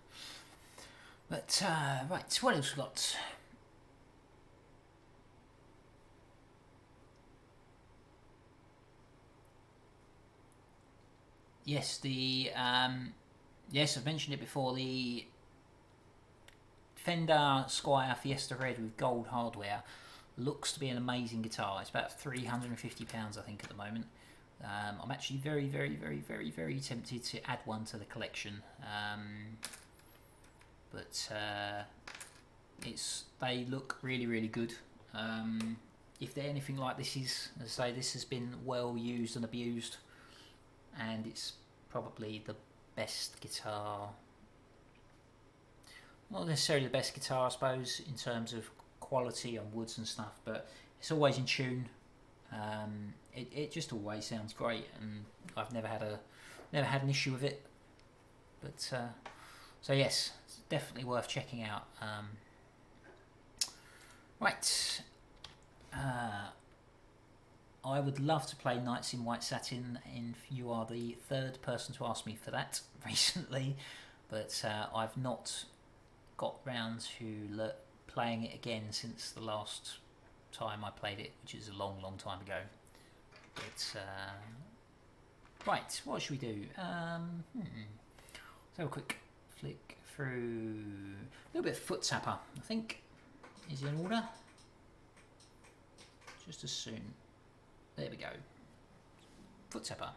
Speaker 1: But right, what else we got? Yes, yes, I've mentioned it before. The Fender Squire Fiesta Red with gold hardware looks to be an amazing guitar. It's about £350, I think, at the moment. I'm actually very, very, very, very, very tempted to add one to the collection, but they look really, really good. If they're anything like this is, as I say, this has been well used and abused, and it's probably the best guitar. Not necessarily the best guitar, I suppose, in terms of quality on woods and stuff, but it's always in tune. It just always sounds great, and I've never had an issue with it. But so yes, it's definitely worth checking out. Right, I would love to play Knights in White Satin, and you are the third person to ask me for that recently, but I've not got round to playing it again since the last time I played it, which is a long time ago. But right, what should we do? Let's have a quick flick through. A little bit of Foot Tapper, I think, is in order. Just as soon. There we go. Foot Tapper.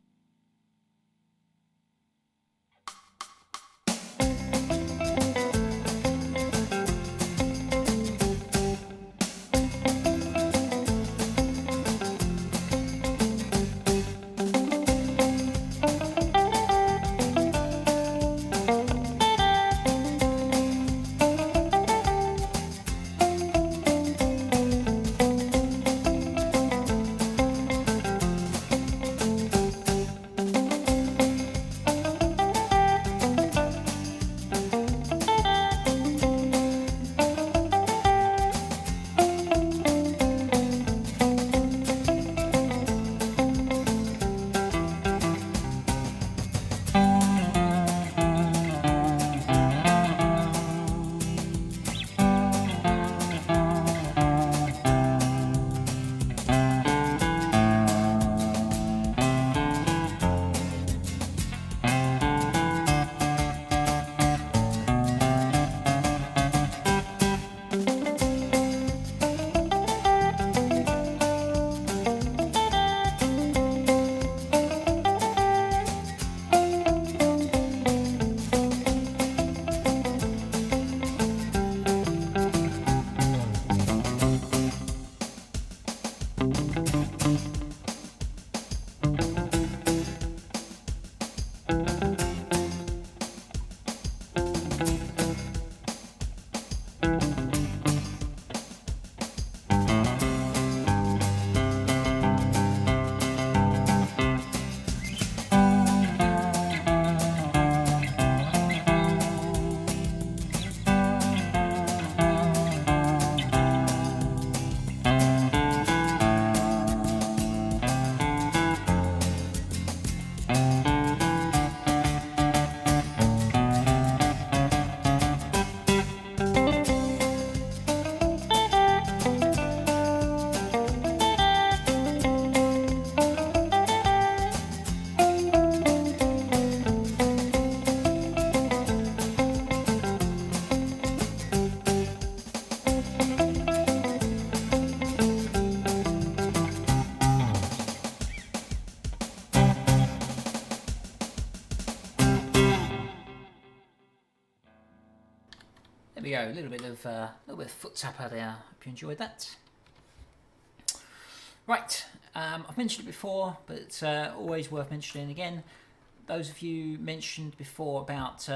Speaker 1: There we go, a little bit of Foot Tapper there. Hope you enjoyed that. Right, I've mentioned it before, but always worth mentioning again. Those of you mentioned before about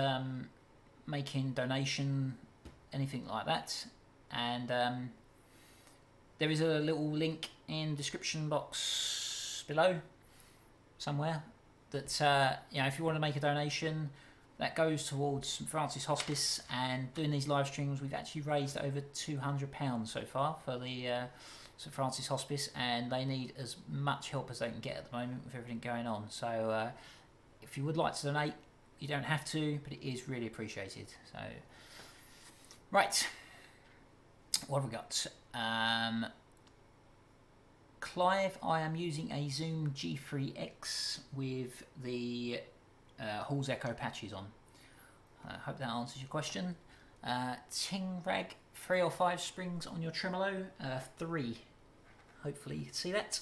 Speaker 1: making donation, anything like that, and there is a little link in the description box below somewhere that if you want to make a donation, that goes towards St Francis Hospice. And doing these live streams, we've actually raised over £200 so far for the St Francis Hospice, and they need as much help as they can get at the moment with everything going on. So if you would like to donate, you don't have to, but it is really appreciated. So right, what have we got? Clive, I am using a Zoom G3X with the Hall's Echo patches on. I hope that answers your question. Ting Rag, 3 or 5 springs on your tremolo? 3. Hopefully you can see that.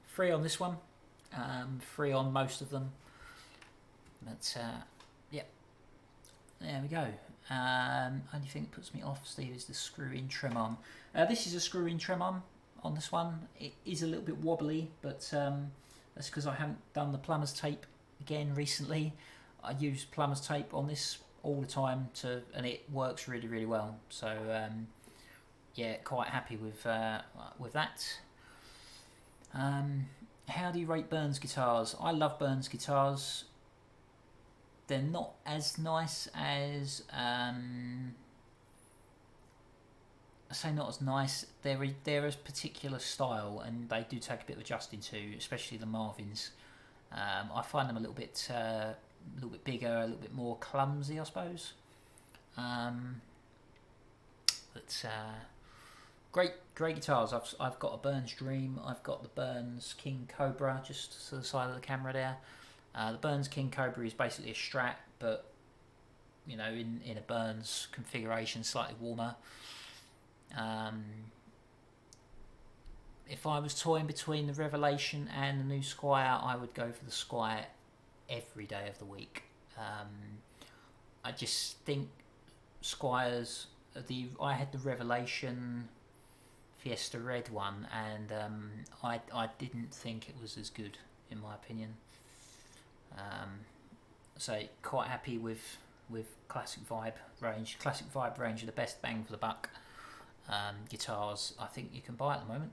Speaker 1: 3 on this one. 3 on most of them. But yeah, there we go. Only thing that puts me off, Steve, is the screw-in trem arm. This is a screw-in trem arm on this one. It is a little bit wobbly, but that's because I haven't done the plumber's tape again recently. I use plumber's tape on this all the time, and it works really well. So yeah, quite happy with that. How do you rate Burns guitars? I love Burns guitars. They're not as nice as I say not as nice. They're a particular style, and they do take a bit of adjusting to, especially the Marvins. I find them a little bit bigger, a little bit more clumsy, I suppose. But great guitars. I've got a Burns Dream. I've got the Burns King Cobra just to the side of the camera there. The Burns King Cobra is basically a Strat, but you know, in a Burns configuration, slightly warmer. If I was toying between the Revelation and the new Squire, I would go for the Squire every day of the week. I just think Squires, I had the Revelation Fiesta Red one, and I didn't think it was as good, in my opinion. So quite happy with Classic Vibe range. Classic Vibe range are the best bang for the buck guitars I think you can buy at the moment.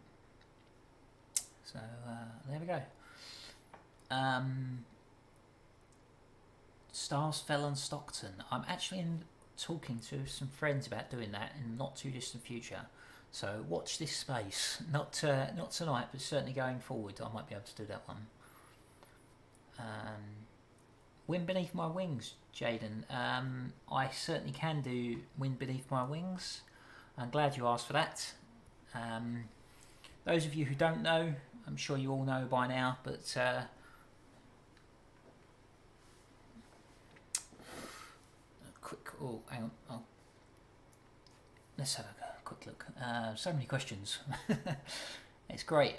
Speaker 1: So there we go. Stars Fell on Stockton. I'm actually talking to some friends about doing that in the not too distant future. So watch this space. Not tonight, but certainly going forward, I might be able to do that one. Wind Beneath My Wings, Jaden. I certainly can do Wind Beneath My Wings. I'm glad you asked for that. Those of you who don't know, I'm sure you all know by now, but hang on. Let's have a quick look. So many questions. It's great.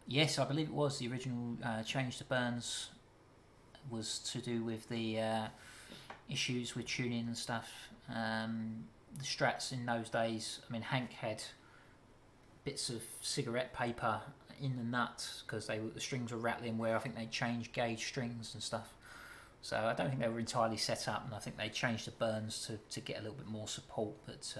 Speaker 1: Yes, I believe it was the original change to Burns was to do with the issues with tuning and stuff. The Strats in those days, I mean, Hank had bits of cigarette paper in the nuts because the strings were rattling, where I think they changed gauge strings and stuff. So I don't think they were entirely set up, and I think they changed the Burns to get a little bit more support. But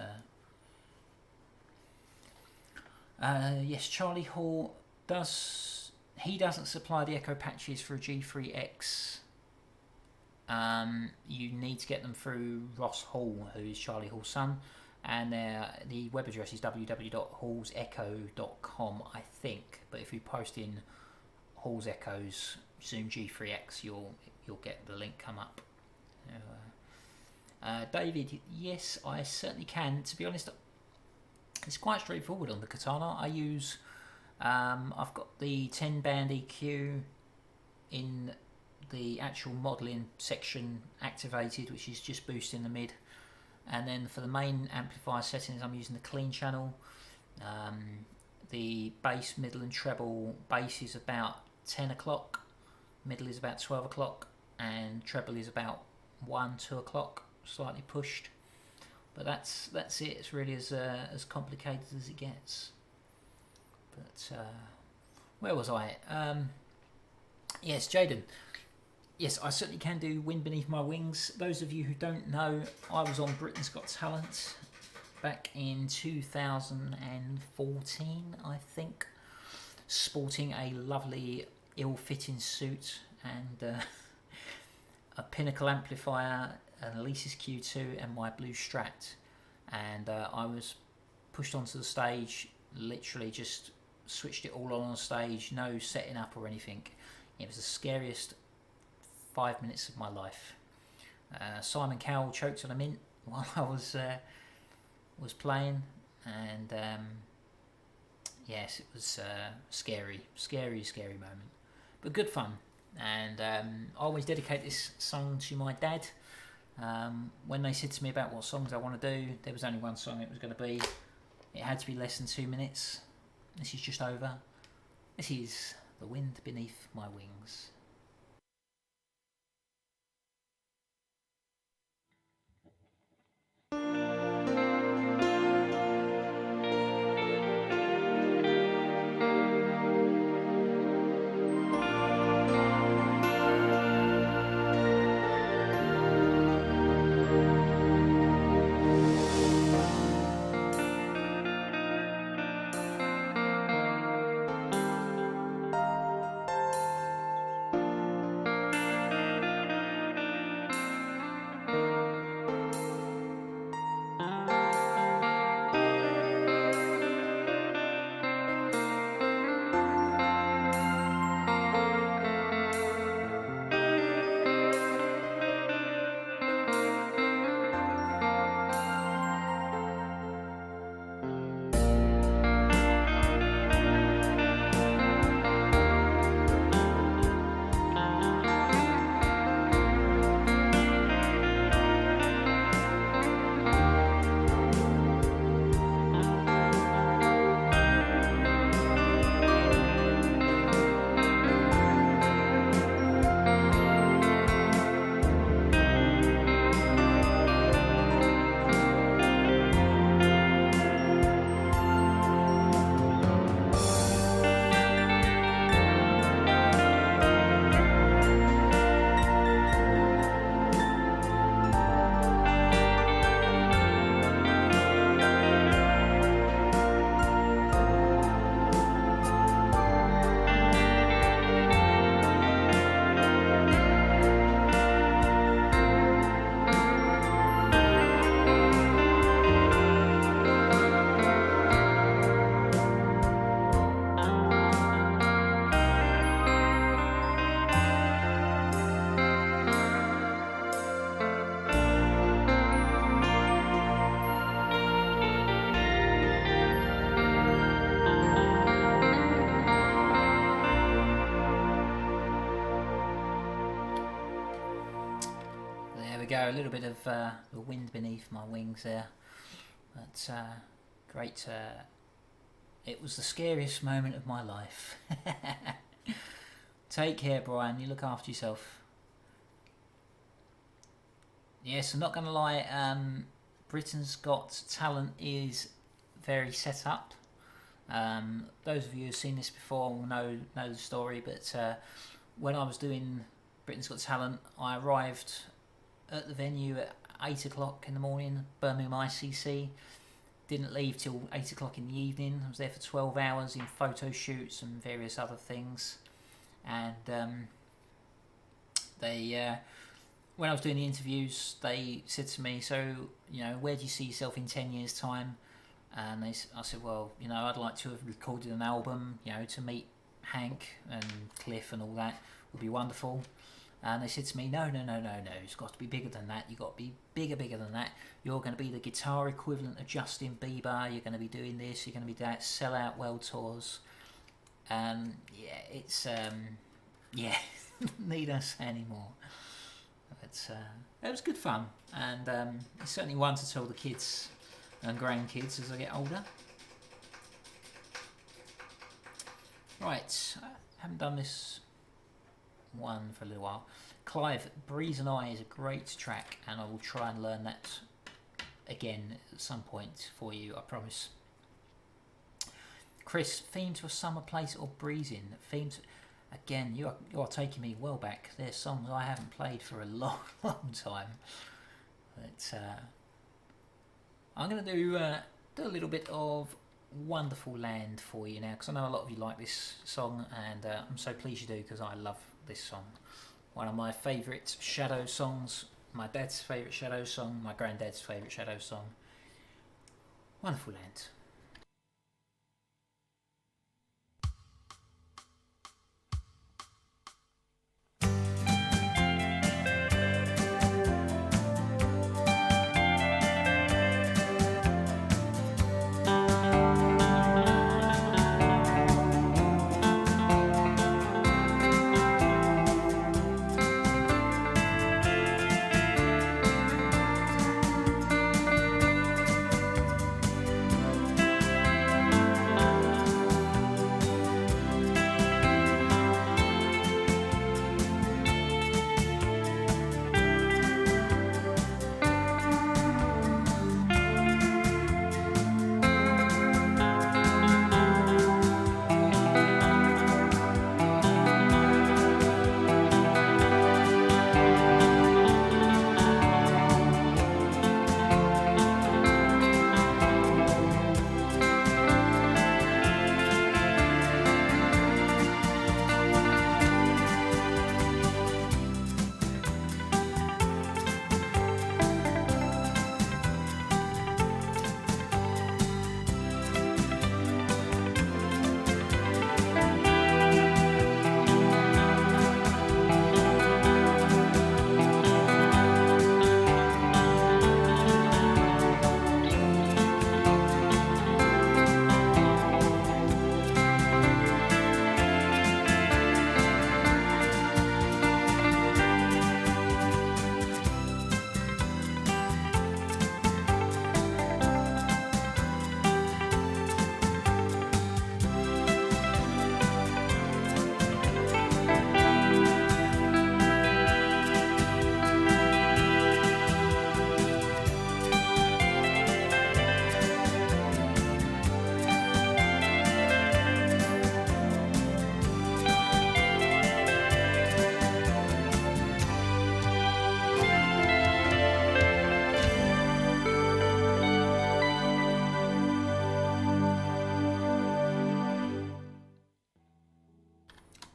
Speaker 1: yes, Charlie Hall doesn't supply the echo patches for a G3X. You need to get them through Ross Hall, who is Charlie Hall's son, and the web address is www.hallsecho.com, I think. But if you post in Hall's Echoes Zoom G3X, you'll get the link come up. David, yes, I certainly can. To be honest, it's quite straightforward on the Katana. I use I've got the 10 band EQ in the actual modelling section activated, which is just boosting the mid, and then for the main amplifier settings I'm using the clean channel. The bass, middle and treble. Bass is about 10 o'clock, middle is about 12 o'clock, and treble is about 1-2 o'clock, slightly pushed. But that's it. It's really as complicated as it gets. But where was I? Yes, Jaden. Yes, I certainly can do Wind Beneath My Wings. Those of you who don't know, I was on Britain's Got Talent back in 2014, I think, sporting a lovely ill-fitting suit and a Pinnacle amplifier, an Alesis Q2 and my blue Strat. And I was pushed onto the stage, literally just switched it all on stage, no setting up or anything. It was the scariest 5 minutes of my life. Simon Cowell choked on a mint while I was playing, and yes, it was scary moment, but good fun. And I always dedicate this song to my dad. When they said to me about what songs I want to do, there was only one song it was going to be. It had to be less than 2 minutes. This is just over. This is The Wind Beneath My Wings. go, a little bit of the wind beneath my wings there, but great. It was the scariest moment of my life. Take care, Brian. You look after yourself. Yes, I'm not going to lie. Britain's Got Talent is very set up. Those of you who've seen this before will know the story. But when I was doing Britain's Got Talent, I arrived at the venue at 8 o'clock in the morning, Birmingham ICC. Didn't leave till 8 o'clock in the evening. I was there for 12 hours in photo shoots and various other things. And when I was doing the interviews, they said to me, so, where do you see yourself in 10 years' time? And I said, well, I'd like to have recorded an album, to meet Hank and Cliff and all that would be wonderful. And they said to me, no, it's got to be bigger than that. You've got to be bigger than that. You're going to be the guitar equivalent of Justin Bieber. You're going to be doing this, you're going to be that, sell out world tours. And it's, need us anymore. But it was good fun. And it's certainly one to tell the kids and grandkids as I get older. Right, I haven't done this one for a little while. Clive, Breeze and I is a great track, and I will try and learn that again at some point for you, I promise. Chris, theme to a summer place or breezing? Theme to, again, you are taking me well back. There's songs I haven't played for a long time. But I'm going to do a little bit of Wonderful Land for you now, because I know a lot of you like this song, and I'm so pleased you do, because I love this song. One of my favourite Shadow songs, my dad's favourite Shadow song, my granddad's favourite Shadow song. Wonderful Land.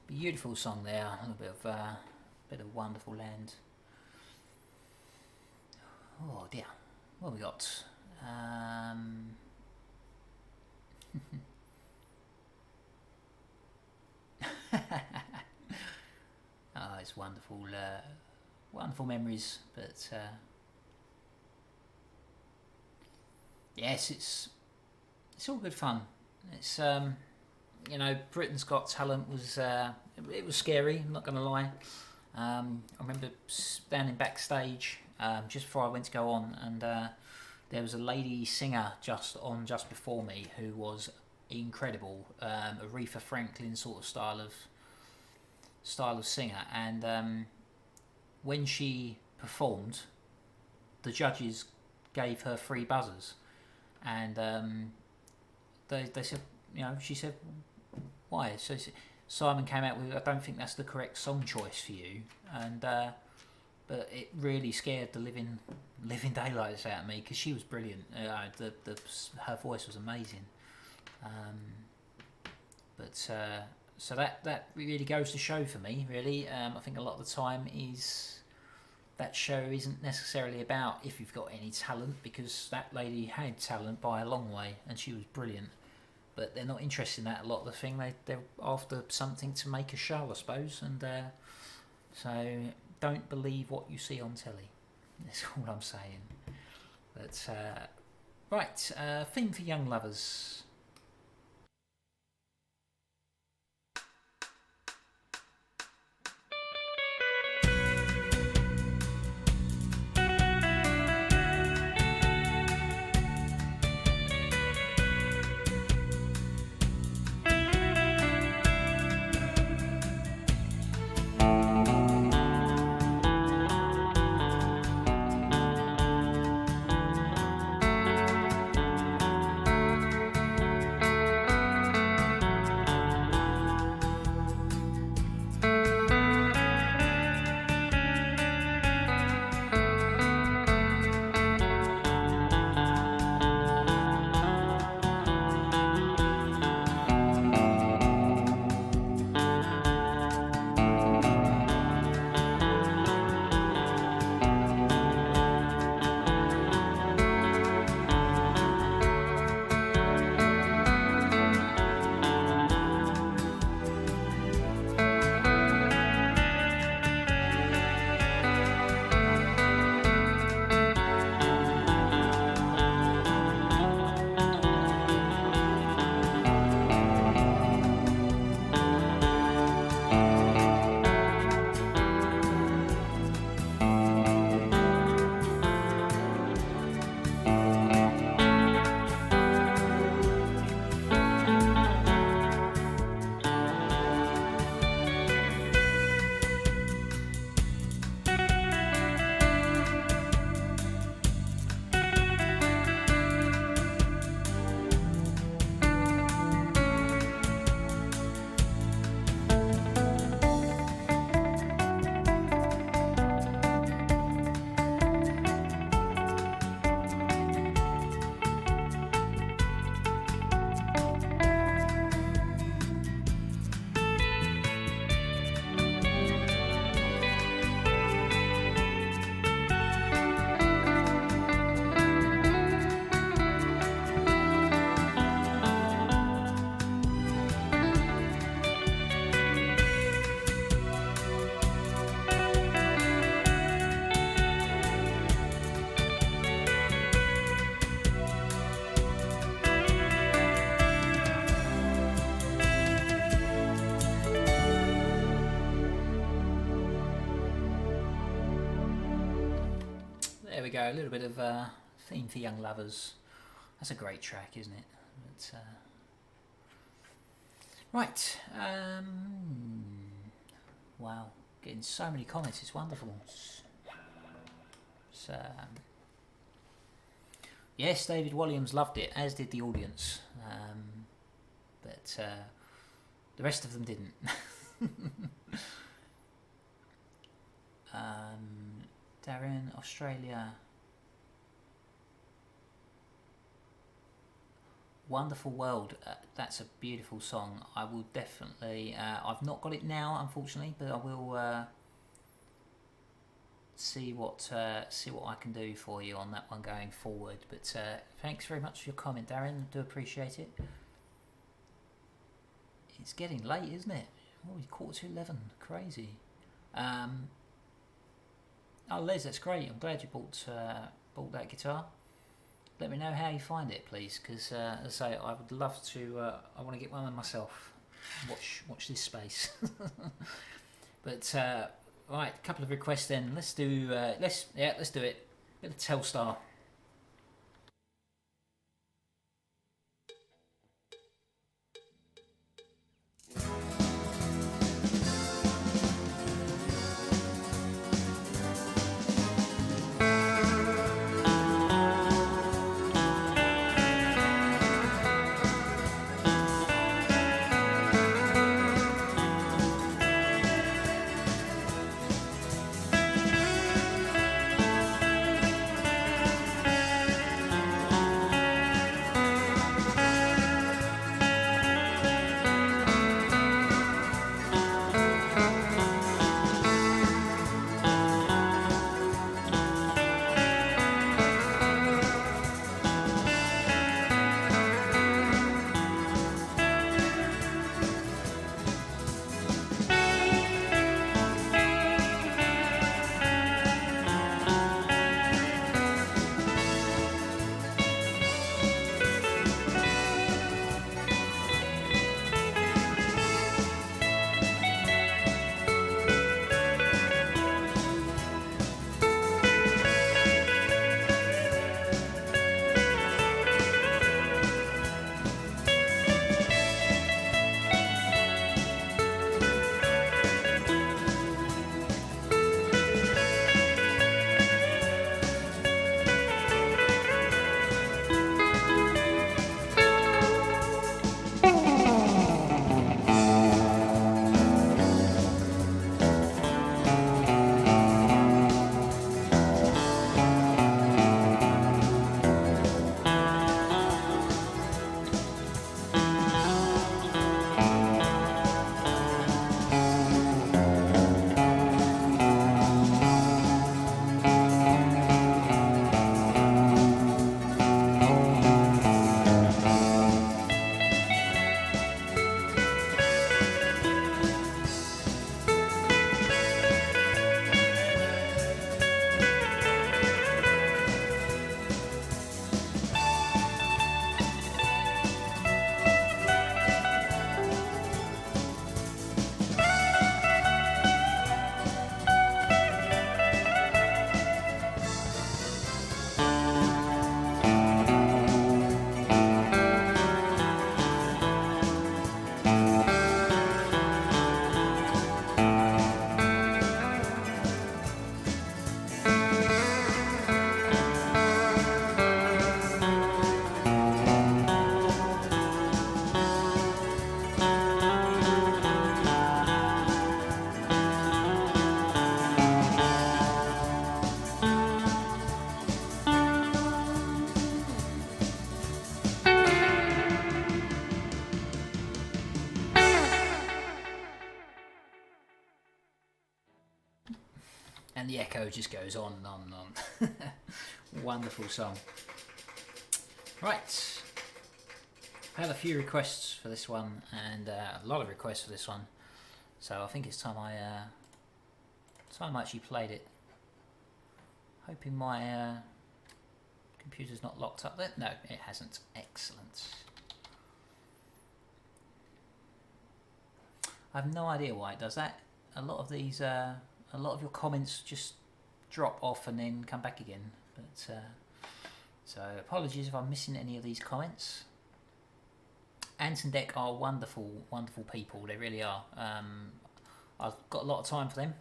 Speaker 1: Beautiful song there, a little bit of Wonderful Land. Oh dear, what have we got? Oh, it's wonderful, wonderful memories. But yes, it's all good fun. It's Britain's Got Talent was it was scary. I'm not going to lie. I remember standing backstage just before I went to go on, and there was a lady singer just before me who was incredible, Aretha Franklin sort of style of singer, and when she performed, the judges gave her 3 buzzers, and they said, she said, why? So Simon came out with, I don't think that's the correct song choice for you, and but it really scared the living daylights out of me, because she was brilliant. Her voice was amazing. So that really goes to show for me, really. I think a lot of the time that show isn't necessarily about if you've got any talent, because that lady had talent by a long way and she was brilliant, but they're not interested in that a lot of the thing. They're after something to make a show, I suppose, and so don't believe what you see on telly. That's all I'm saying. But right, theme for young lovers. There we go, a little bit of theme for young lovers. That's a great track, isn't it? But, right. Wow, getting so many comments, it's wonderful. So, yes, David Williams loved it, as did the audience. But the rest of them didn't. Darren, Australia. Wonderful World. That's a beautiful song. I will definitely. I've not got it now, unfortunately, but I will see what I can do for you on that one going forward. But thanks very much for your comment, Darren. I do appreciate it. It's getting late, isn't it? Oh, 11:15. Crazy. Oh, Les, that's great. I'm glad you bought that guitar. Let me know how you find it, please, because as I say, I would love to. I want to get one myself. Watch this space. But Right, a couple of requests then. Let's do let's do it. Bit of Telstar. And the echo just goes on and on and on. Wonderful song. Right. I had a few requests for this one and a lot of requests for this one. So I think it's time I actually played it. Hoping my computer's not locked up there. No, it hasn't. Excellent. I have no idea why it does that. A lot of these, a lot of your comments just drop off and then come back again. But so apologies if I'm missing any of these comments. Ant and Deck are wonderful, wonderful people. They really are. I've got a lot of time for them.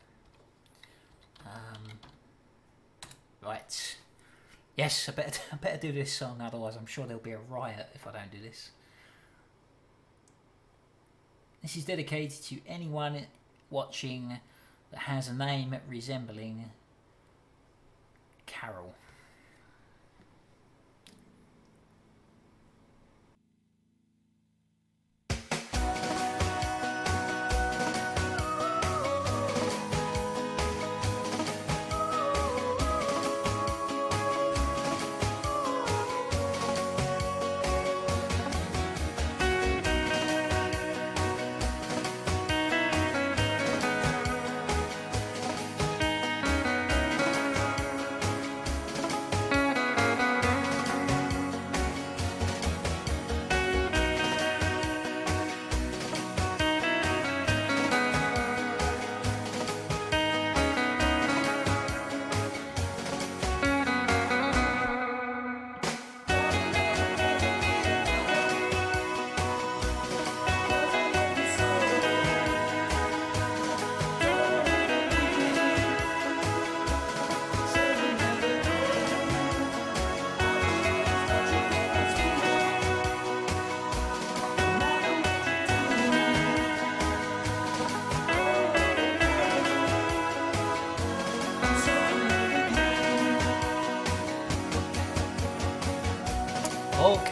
Speaker 1: Right. Yes, I better do this song. Otherwise, I'm sure there'll be a riot if I don't do this. This is dedicated to anyone watching that has a name resembling Carol.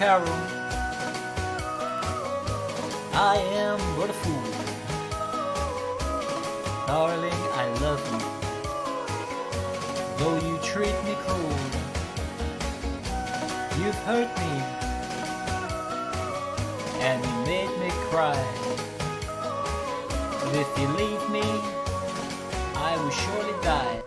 Speaker 1: carol. I am but a fool. Darling, I love you, though you treat me cruel. You've hurt me, and you made me cry. But if you leave me, I will surely die.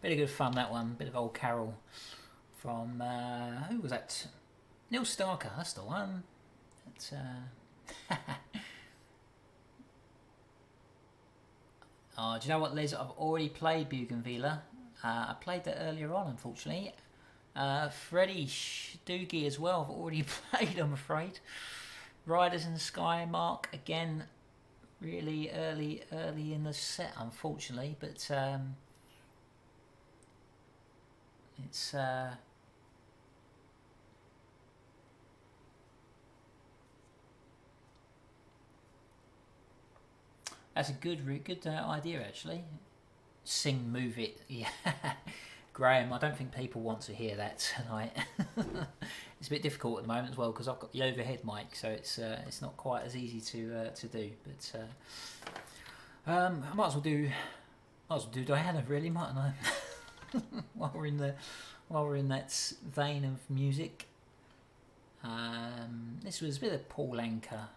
Speaker 1: Bit of good fun, that one. Bit of old carol from who was that? Neil Starker. That's the one. That's, oh, do you know what, Liz? I've already played Bougainvillea. I played that earlier on, unfortunately. Freddie Doogie as well. I've already played, I'm afraid. Riders in the Sky, Mark, again, really early in the set, unfortunately. But it's that's a good idea, actually. Sing, move it, yeah. Graham, I don't think people want to hear that tonight. It's a bit difficult at the moment as well because I've got the overhead mic, so it's not quite as easy to do. But I might as well do Diana, really, mightn't I? while we're in that vein of music. This was a bit of Paul Anka.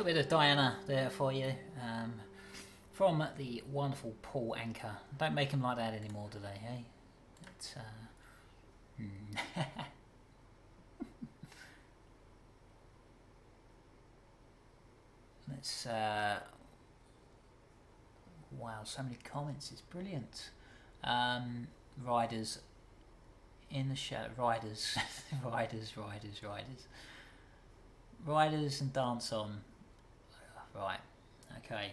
Speaker 1: Bit of Diana there for you, from the wonderful Paul Anka. Don't make him like that anymore, do they? Hey, it's, let's wow, so many comments. It's brilliant. Riders in the shadow. Riders, riders and dance on. Right. Okay.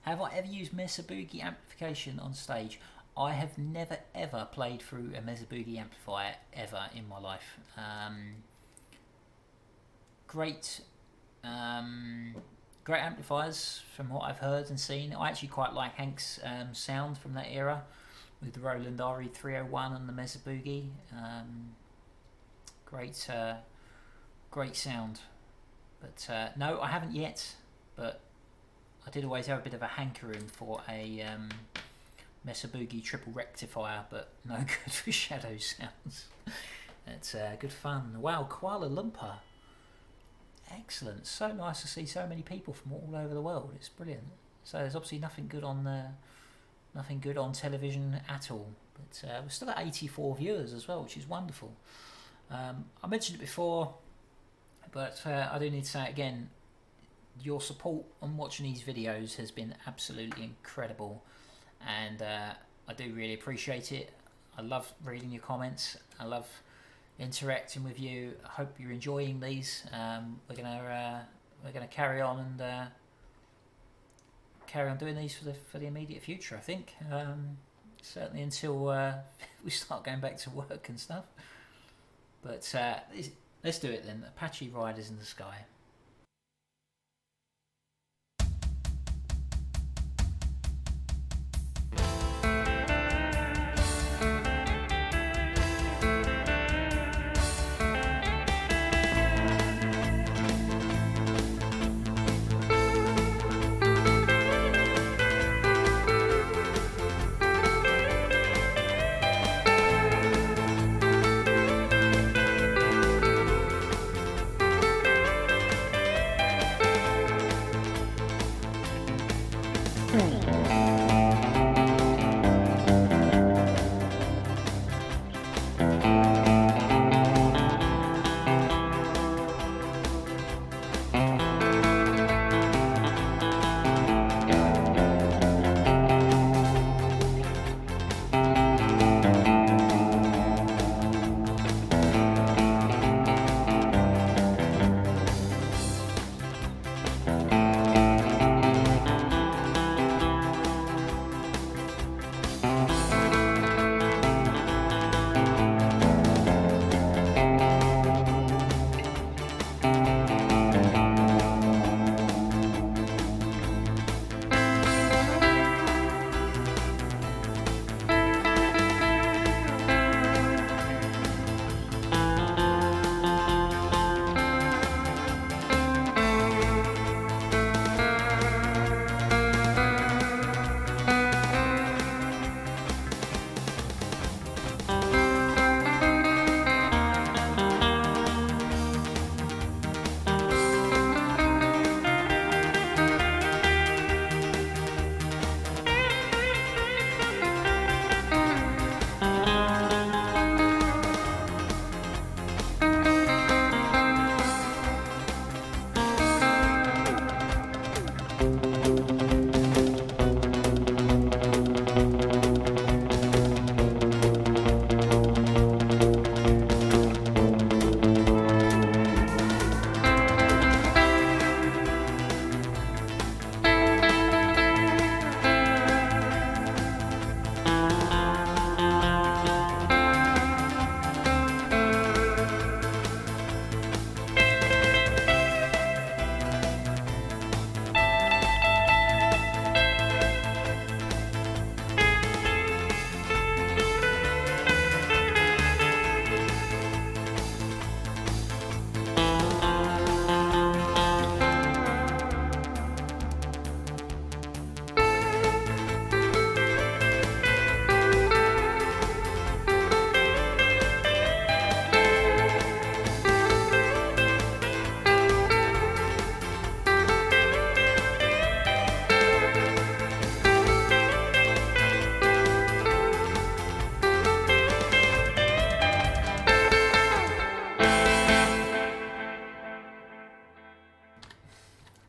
Speaker 1: Have I ever used Mesa Boogie amplification on stage? I have never ever played through a Mesa Boogie amplifier ever in my life. Great amplifiers from what I've heard and seen. I actually quite like Hank's sound from that era with the Roland RE301 and the Mesa Boogie. Great sound. But no, I haven't yet. But I did always have a bit of a hankering for a Mesa Boogie triple rectifier, but no good for shadow sounds. It's good fun. Wow, Kuala Lumpur. Excellent. So nice to see so many people from all over the world. It's brilliant. So there's obviously nothing good on television at all. But we're still at 84 viewers as well, which is wonderful. I mentioned it before, but I do need to say it again. Your support on watching these videos has been absolutely incredible, and I do really appreciate it. I love reading your comments. I love interacting with you. I hope you're enjoying these. We're gonna carry on and carry on doing these for the immediate future. I think certainly until we start going back to work and stuff. But let's do it then. Apache Riders in the Sky.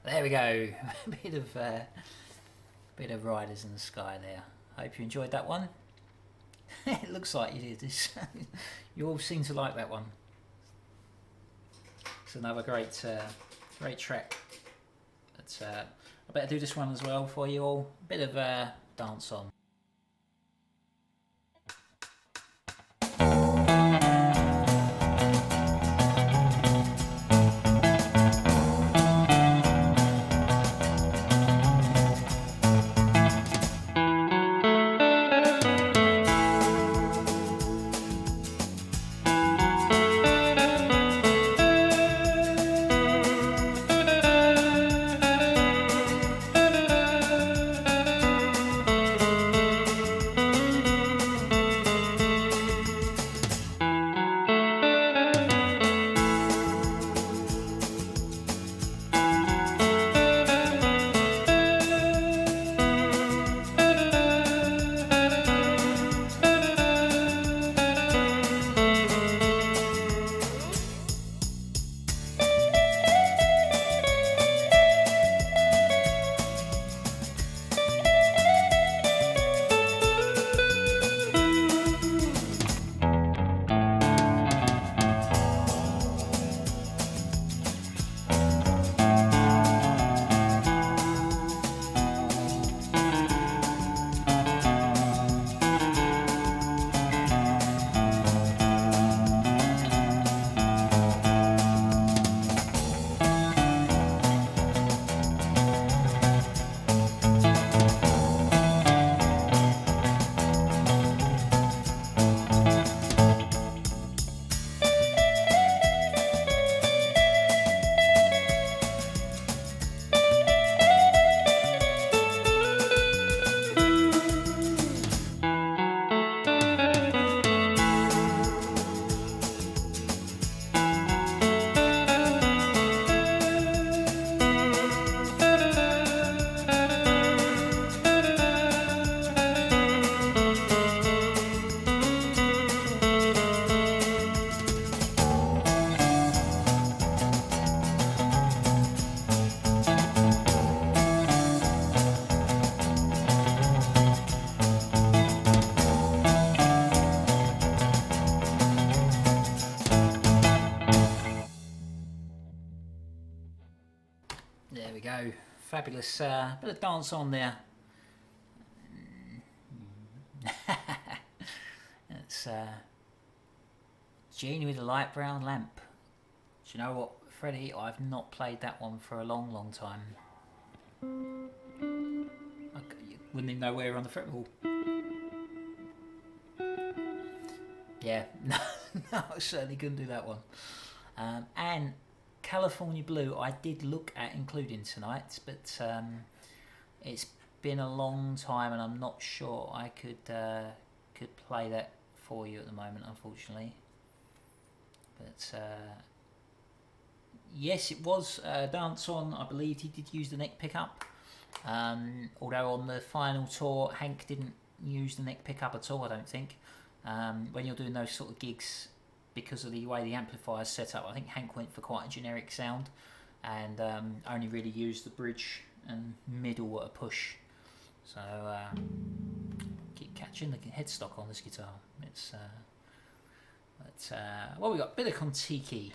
Speaker 1: There we go. Bit of Riders in the Sky there. Hope you enjoyed that one. It looks like you did. You all seem to like that one. It's another great track. But I better do this one as well for you all. A bit of dance on. There we go. Fabulous bit of dance on there. It's Genie with a light brown lamp. Do you know what, Freddie? I've not played that one for a long, long time. You wouldn't even know where we're on the fretboard. Yeah, no, I certainly couldn't do that one. And California Blue, I did look at including tonight, but it's been a long time, and I'm not sure I could play that for you at the moment, unfortunately. But yes, it was Dance On. I believe he did use the neck pickup. Although on the final tour, Hank didn't use the neck pickup at all, I don't think. When you're doing those sort of gigs, because of the way the amplifier's set up, I think Hank went for quite a generic sound, and only really used the bridge and middle at a push. So keep catching the headstock on this guitar. It's well, we got a bit of Kon-Tiki.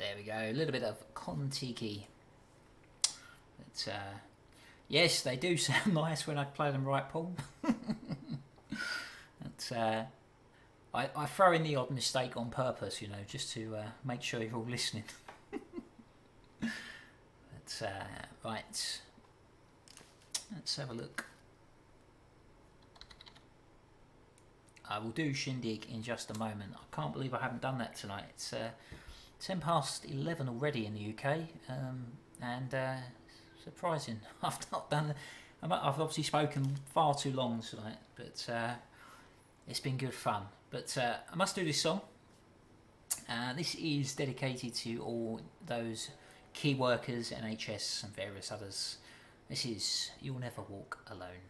Speaker 1: There we go. A little bit of Kon-Tiki. But, yes, they do sound nice when I play them right, Paul. But, I throw in the odd mistake on purpose, you know, just to make sure you're all listening. But, right. Let's have a look. I will do Shindig in just a moment. I can't believe I haven't done that tonight. It's 10 past 11 already in the UK, and surprising. I've not done. I've obviously spoken far too long tonight, but it's been good fun. But I must do this song. This is dedicated to all those key workers, NHS, and various others. This is You'll Never Walk Alone.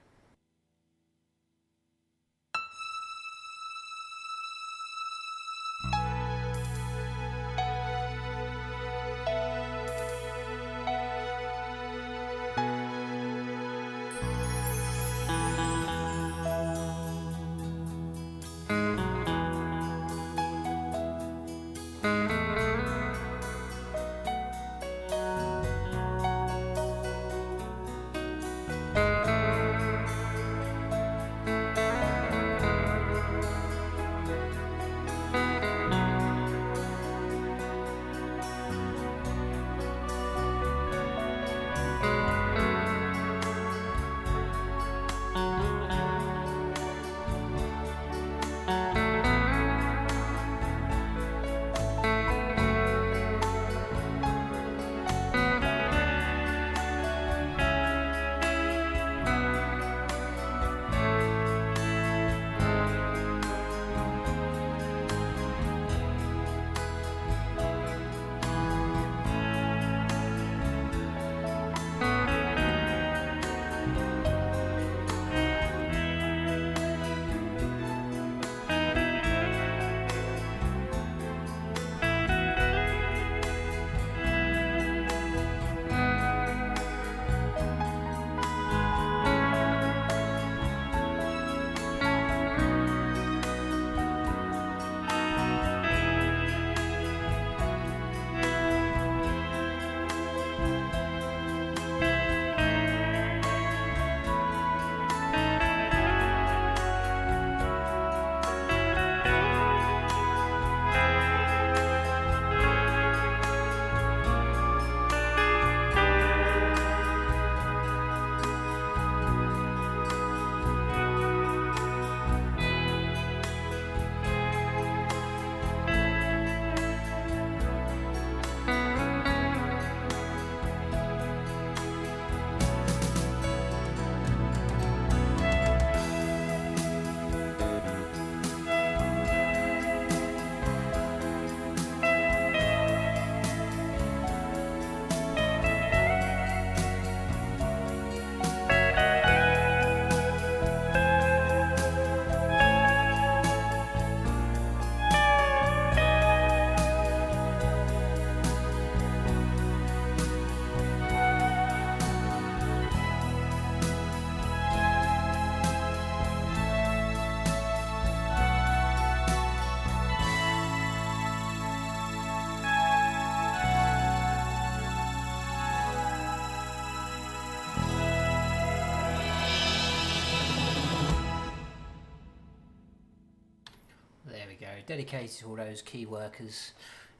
Speaker 1: Dedicated to all those key workers,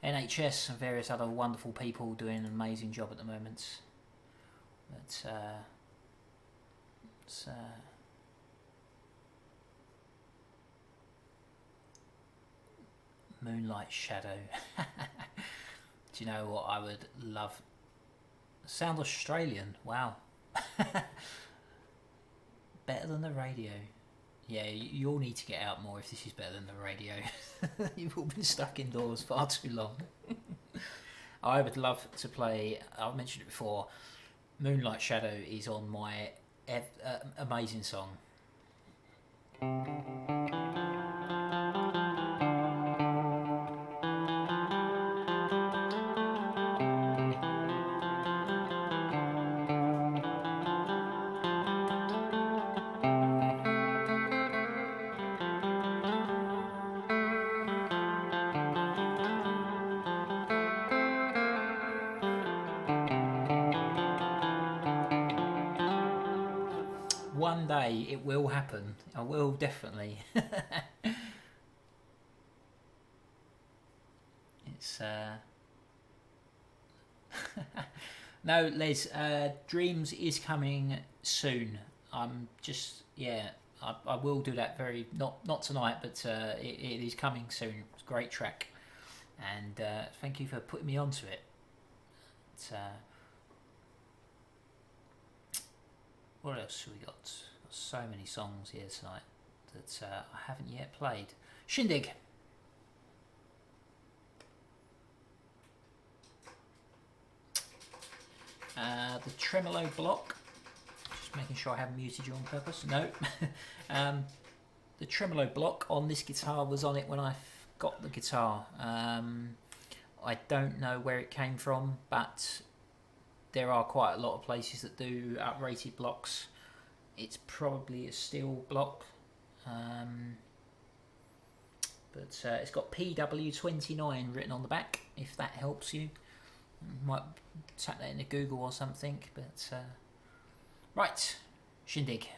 Speaker 1: NHS and various other wonderful people doing an amazing job at the moment. But it's Moonlight Shadow. Do you know what I would love? Sound Australian, wow. Better than the radio. Yeah, you all need to get out more if this is better than the radio. You've all been stuck indoors far too long. I would love to play, I've mentioned it before, Moonlight Shadow is on my amazing song. one day it will happen. I will definitely. It's no, Les. Dreams is coming soon. I'm just I will do that very not tonight, but it is coming soon. It's a great track, and thank you for putting me onto it. It's, what else have we got? Got so many songs here tonight that I haven't yet played. Shindig. The tremolo block. Just making sure I haven't muted you on purpose. No. The tremolo block on this guitar was on it when I got the guitar. I don't know where it came from, but there are quite a lot of places that do uprated blocks. It's probably a steel block, but it's got PW29 written on the back, if that helps you. Might tap that into Google or something, but right, Shindig.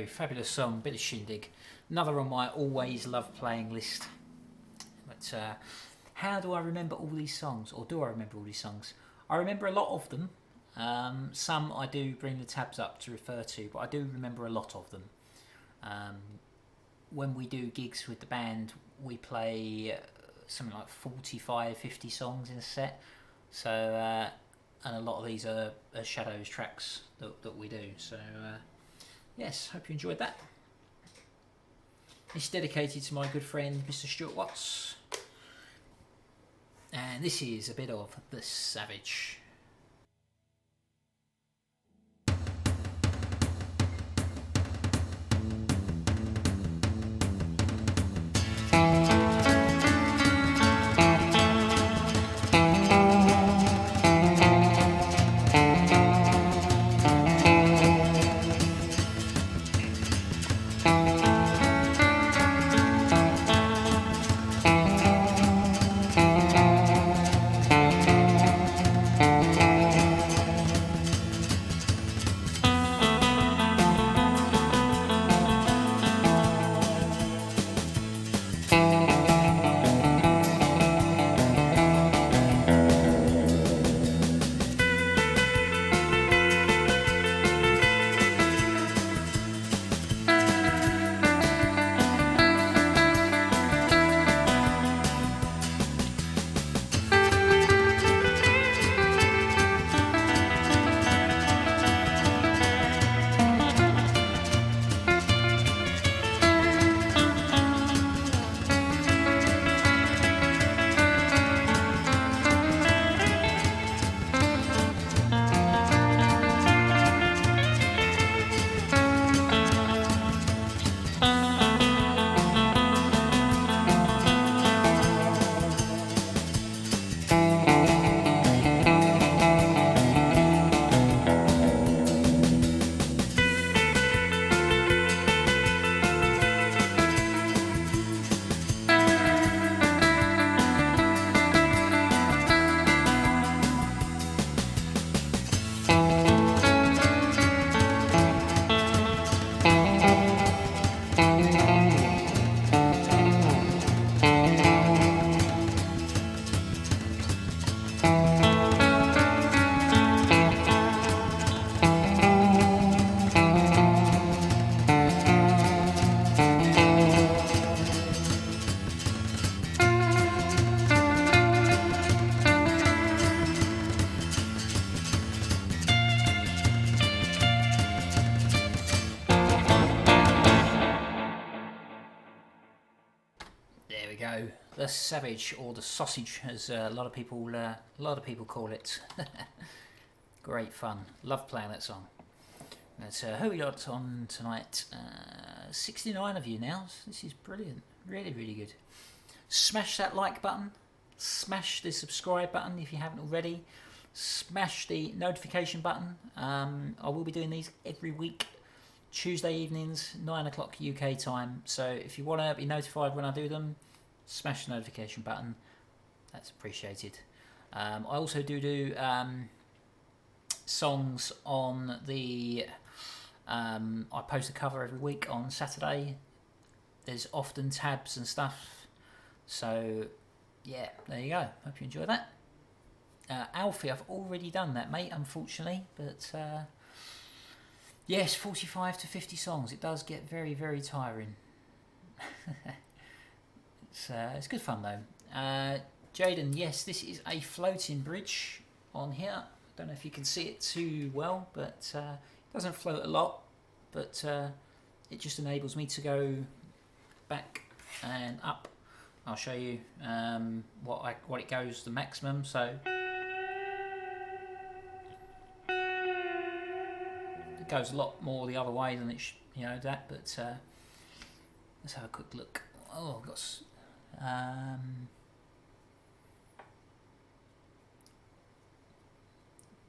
Speaker 1: Fabulous song, bit of Shindig. Another on my always love playing list. But how do I remember all these songs? Or do I remember all these songs? I remember a lot of them. Some I do bring the tabs up to refer to, but I do remember a lot of them. When we do gigs with the band, we play something like 45, 50 songs in a set. So, and a lot of these are Shadows tracks that we do. So, yes, hope you enjoyed that. It's dedicated to my good friend Mr. Stuart Watts. And this is a bit of The Savage. we go. The Savage, or the Sausage, as a lot of people call it. Great fun. Love playing that song. That's who we got on tonight. 69 of you now. This is brilliant. Really, really good. Smash that like button. Smash the subscribe button if you haven't already. Smash the notification button. I will be doing these every week. Tuesday evenings, 9 o'clock UK time. So if you want to be notified when I do them, smash the notification button. That's appreciated. I also do songs on the... I post a cover every week on Saturday. There's often tabs and stuff. So, yeah, there you go. Hope you enjoy that. Alfie, I've already done that, mate, unfortunately. But... yes, 45 to 50 songs. It does get very, very tiring. It's good fun though. Jaden, yes, this is a floating bridge on here. I don't know if you can see it too well, but it doesn't float a lot. But it just enables me to go back and up. I'll show you what it goes the maximum. So. Goes a lot more the other way than it that, but let's have a quick look. Oh, I've got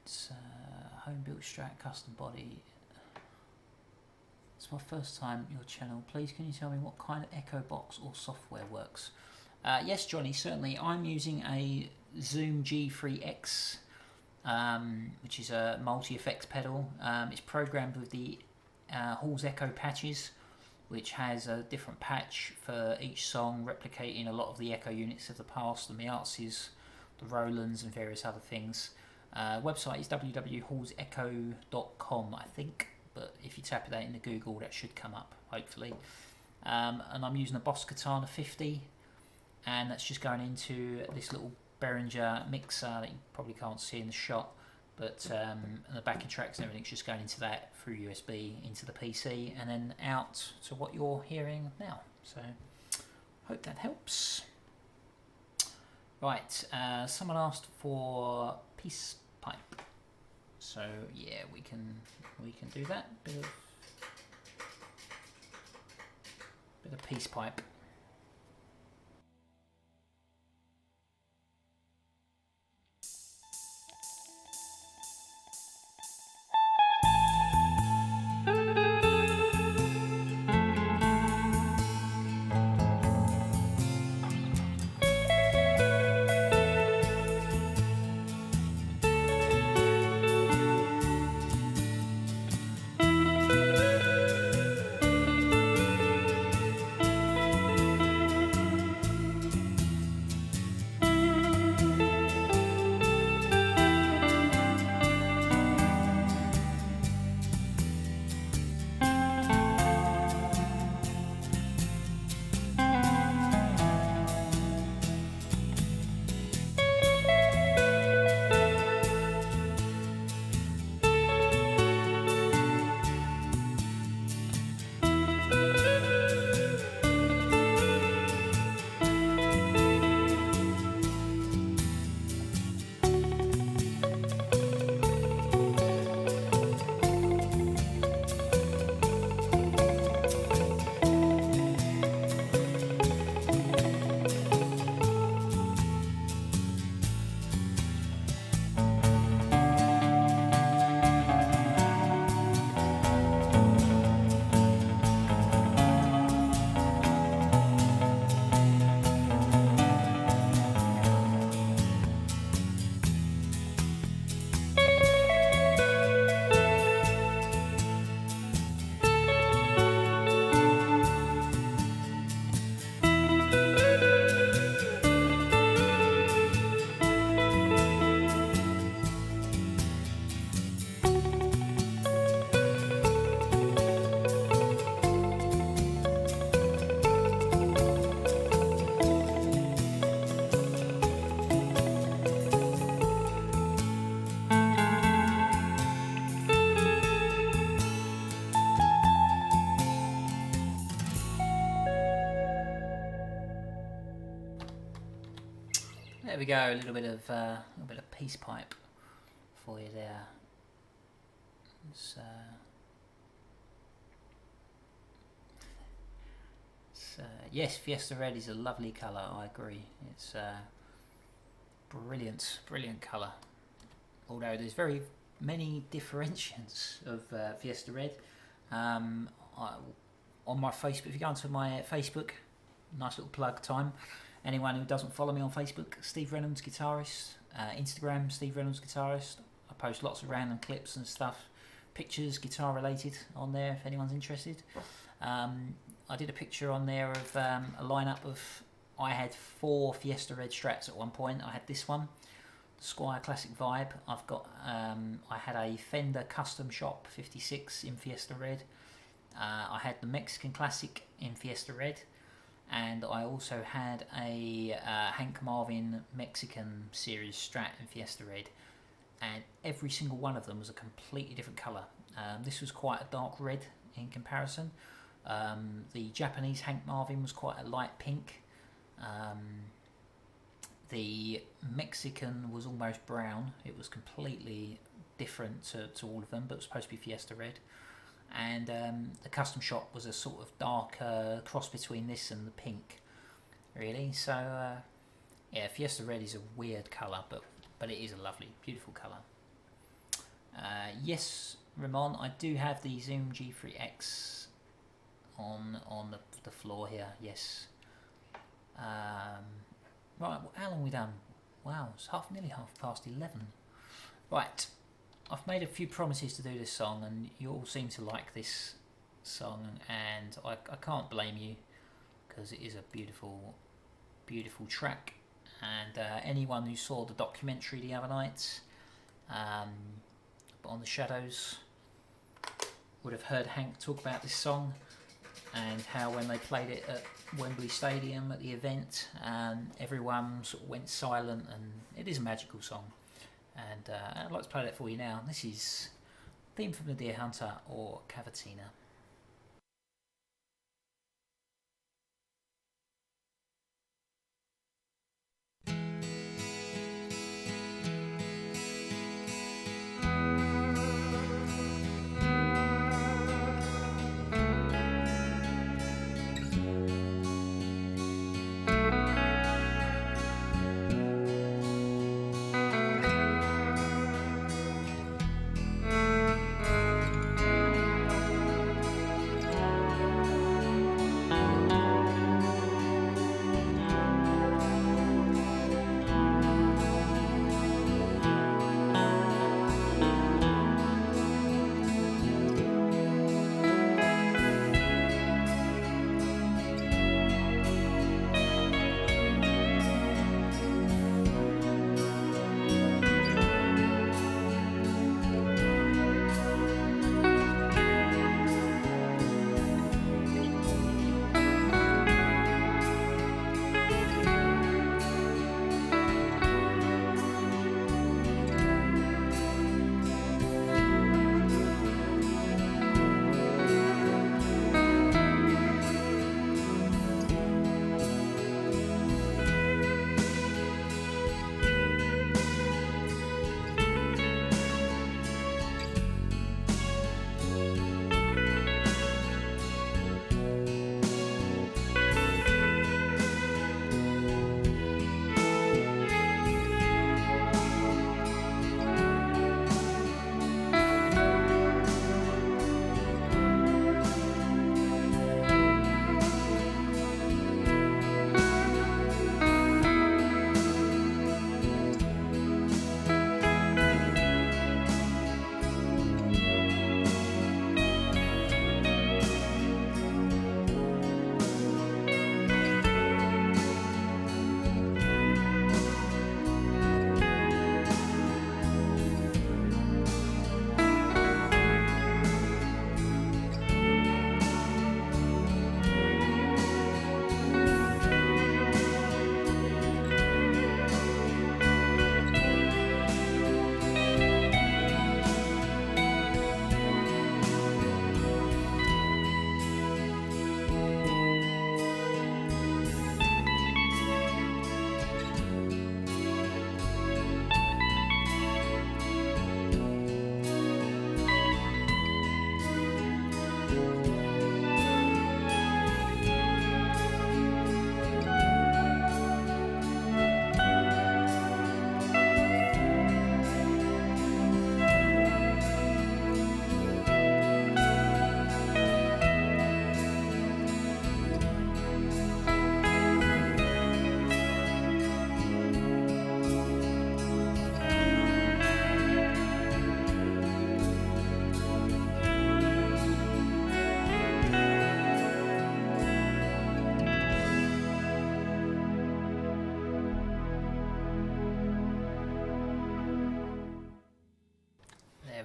Speaker 1: it's home built Strat custom body. It's my first time your channel. Please can you tell me what kind of echo box or software works? Yes, Johnny, certainly. I'm using a Zoom G3X. Which is a multi-effects pedal. It's programmed with the Hall's Echo patches, which has a different patch for each song, replicating a lot of the echo units of the past, the Miazis, the Rolands, and various other things. Website is www.hallsecho.com, I think, but if you tap that into Google, that should come up, hopefully. And I'm using a Boss Katana 50, and that's just going into this little Behringer mixer that you probably can't see in the shot, but and the backing tracks and everything's just going into that through USB into the PC and then out to what you're hearing now. So hope that helps. Right, someone asked for peace pipe, so yeah, we can do that. Bit of peace pipe. There we go. A little bit of peace pipe for you there. Yes, Fiesta Red is a lovely colour. I agree. It's brilliant colour. Although there's very many differentiations of Fiesta Red. On my Facebook, if you go onto my Facebook, nice little plug time. Anyone who doesn't follow me on Facebook, Steve Reynolds Guitarist. Instagram, Steve Reynolds Guitarist. I post lots of random clips and stuff, pictures, guitar related on there if anyone's interested. I did a picture on there of a lineup of, I had 4 Fiesta Red Strats at one point. I had this one, the Squire Classic Vibe. I've got, I had a Fender Custom Shop 56 in Fiesta Red. I had the Mexican Classic in Fiesta Red. And I also had a Hank Marvin Mexican Series Strat in Fiesta Red. And every single one of them was a completely different colour. This was quite a dark red in comparison. The Japanese Hank Marvin was quite a light pink. The Mexican was almost brown. It was completely different to all of them, but it was supposed to be Fiesta Red. And the Custom Shop was a sort of darker cross between this and the pink, really. So yeah, Fiesta Red is a weird colour, but it is a lovely, beautiful colour. Yes, Ramon, I do have the Zoom G3X on the floor here. Yes. Right, how long have we done? Wow, it's nearly 11:30. Right, I've made a few promises to do this song, and you all seem to like this song, and I can't blame you, because it is a beautiful, beautiful track. And anyone who saw the documentary the other night, on the Shadows, would have heard Hank talk about this song, and how when they played it at Wembley Stadium at the event, everyone sort of went silent, and it is a magical song. And I'd like to play that for you now. This is Theme from the Deer Hunter, or Cavatina.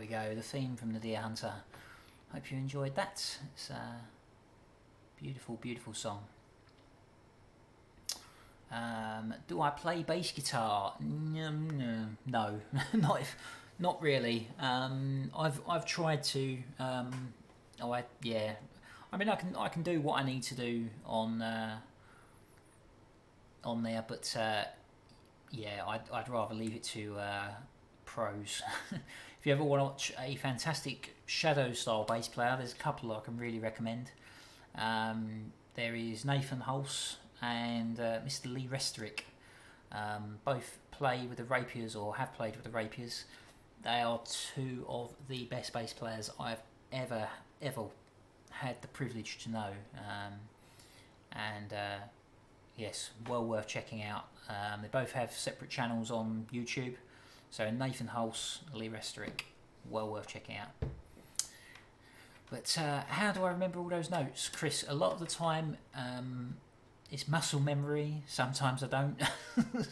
Speaker 1: go, the theme from the Deer Hunter. Hope you enjoyed that. It's a beautiful, beautiful song. Do I play bass guitar? No, not really. I've tried to. Yeah. I mean, I can do what I need to do on there, but yeah, I'd rather leave it to pros. If you ever want to watch a fantastic shadow style bass player, there's a couple I can really recommend. There is Nathan Hulse and Mr. Lee Resterick. Both play with the Rapiers or have played with the Rapiers. They are two of the best bass players I've ever had the privilege to know. Yes, well worth checking out. They both have separate channels on YouTube. So Nathan Hulse, Lee Resterick, well worth checking out. But how do I remember all those notes, Chris? A lot of the time, it's muscle memory. Sometimes I don't.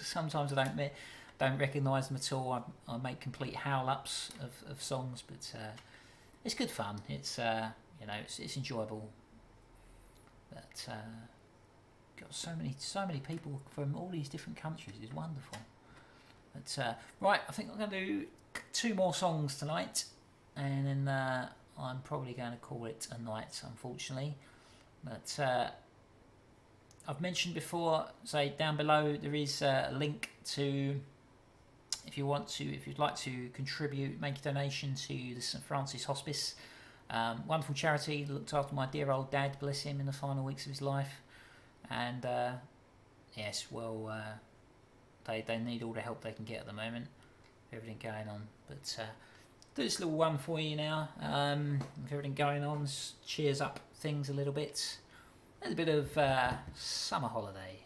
Speaker 1: Sometimes I don't recognise them at all. I make complete howl-ups of songs, but it's good fun. It's it's enjoyable. But got so many people from all these different countries. It's wonderful. But right, I think I'm going to do 2 more songs tonight, and then I'm probably going to call it a night, unfortunately. But I've mentioned before, say down below there is a link to, if you'd like to contribute, make a donation to the St Francis Hospice. Wonderful charity that looked after my dear old dad, bless him, in the final weeks of his life. And yes, well, they need all the help they can get at the moment, everything going on. But do this little one for you now. With everything going on, cheers up things a little bit. There's a bit of Summer Holiday.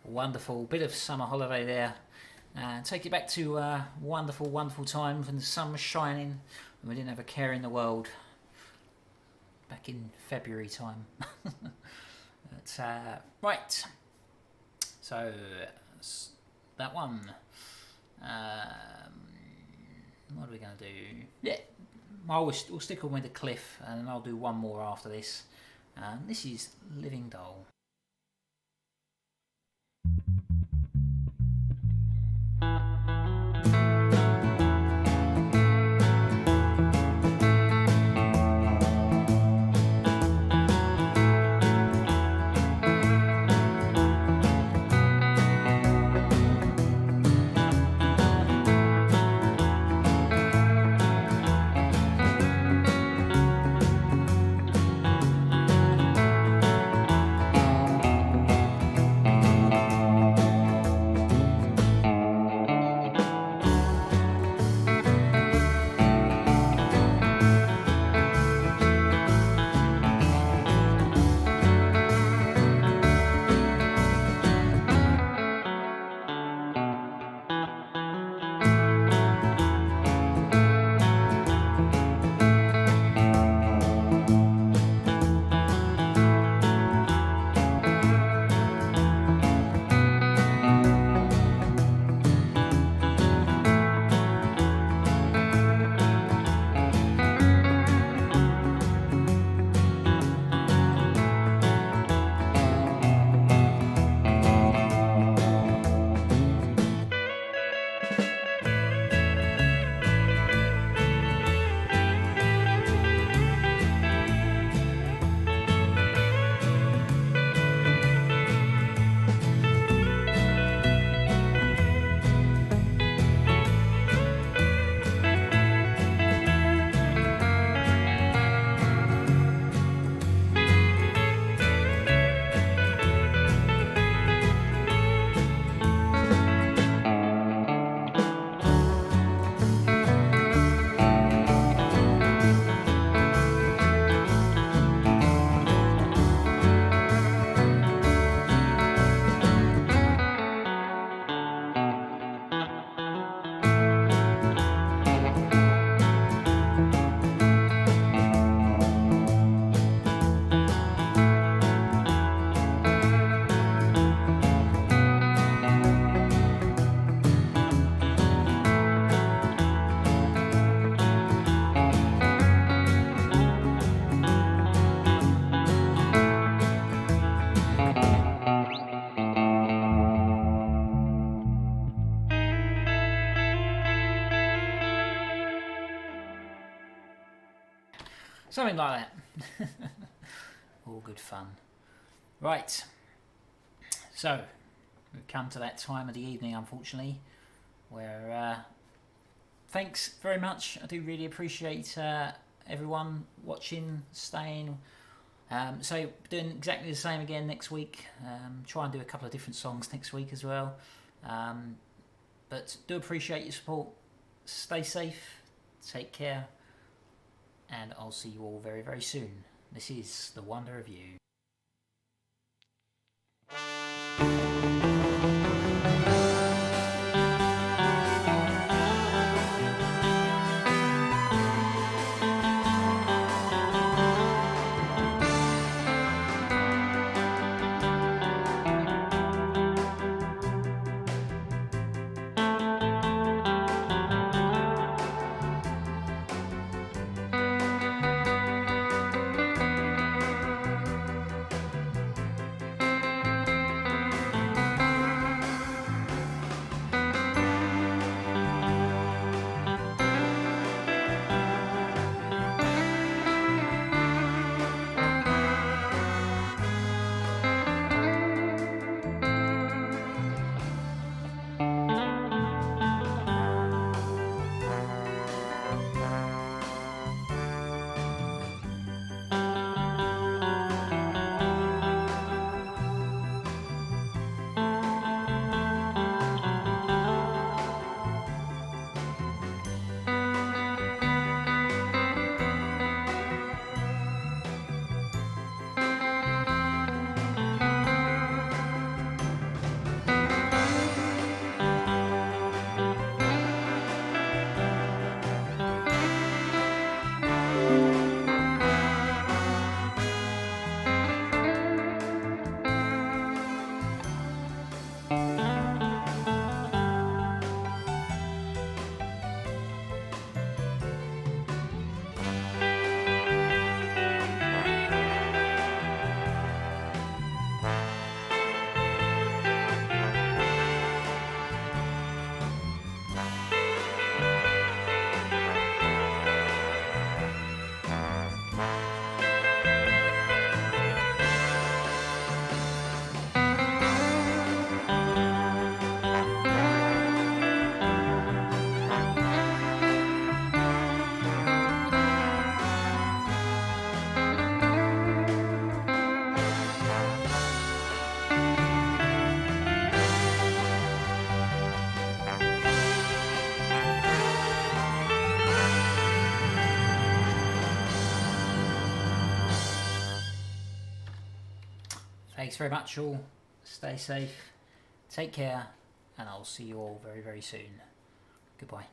Speaker 1: Wonderful bit of Summer Holiday there. Take it back to a wonderful, wonderful time when the sun was shining and we didn't have a care in the world. Back in February time. But, right. So that one. What are we going to do? Yeah, we'll stick on with the cliff, and I'll do one more after this. This is Living Doll. Something like that. All good fun. Right. So, we've come to that time of the evening, unfortunately, where thanks very much. I do really appreciate everyone watching, staying. So, doing exactly the same again next week. Try and do a couple of different songs next week as well. But do appreciate your support. Stay safe. Take care. And I'll see you all very, very soon. This is The Wonder of You. Thanks very much all. Stay safe. Take care. And I'll see you all very, very soon. Goodbye.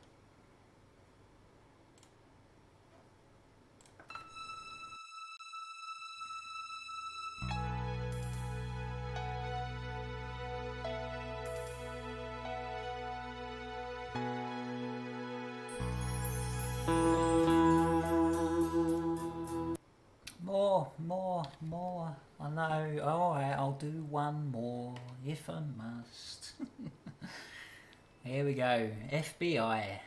Speaker 1: More. I know. Alright, I'll do one more if I must. Here we go. FBI.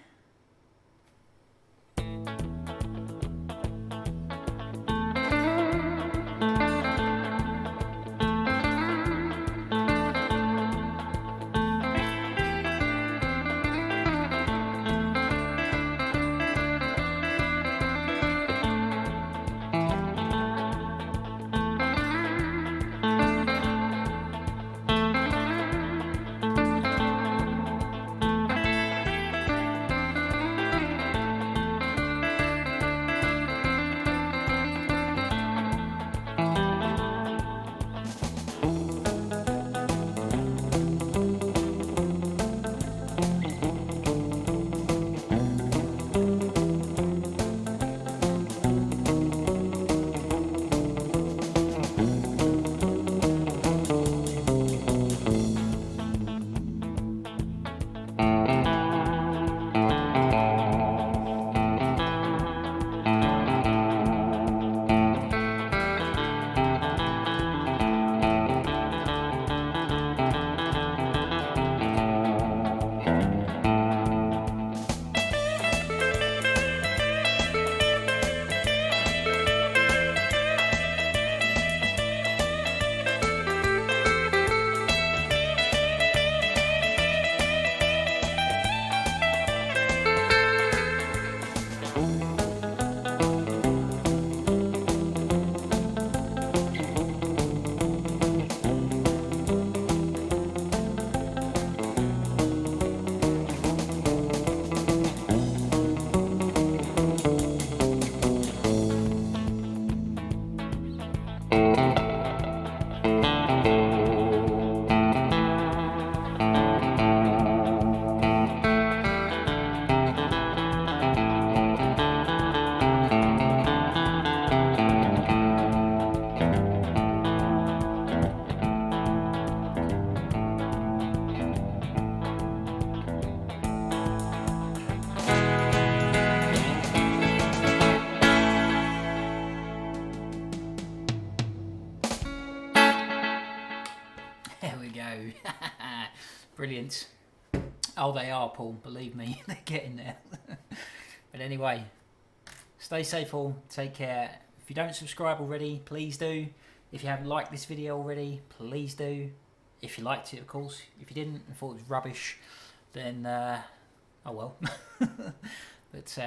Speaker 1: There we go. Brilliant. Oh, they are, Paul. Believe me, they're getting there. But anyway, stay safe all. Take care. If you don't subscribe already, please do. If you haven't liked this video already, please do. If you liked it, of course. If you didn't and thought it was rubbish, then, oh well. But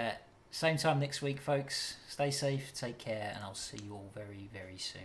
Speaker 1: same time next week, folks. Stay safe, take care, and I'll see you all very, very soon.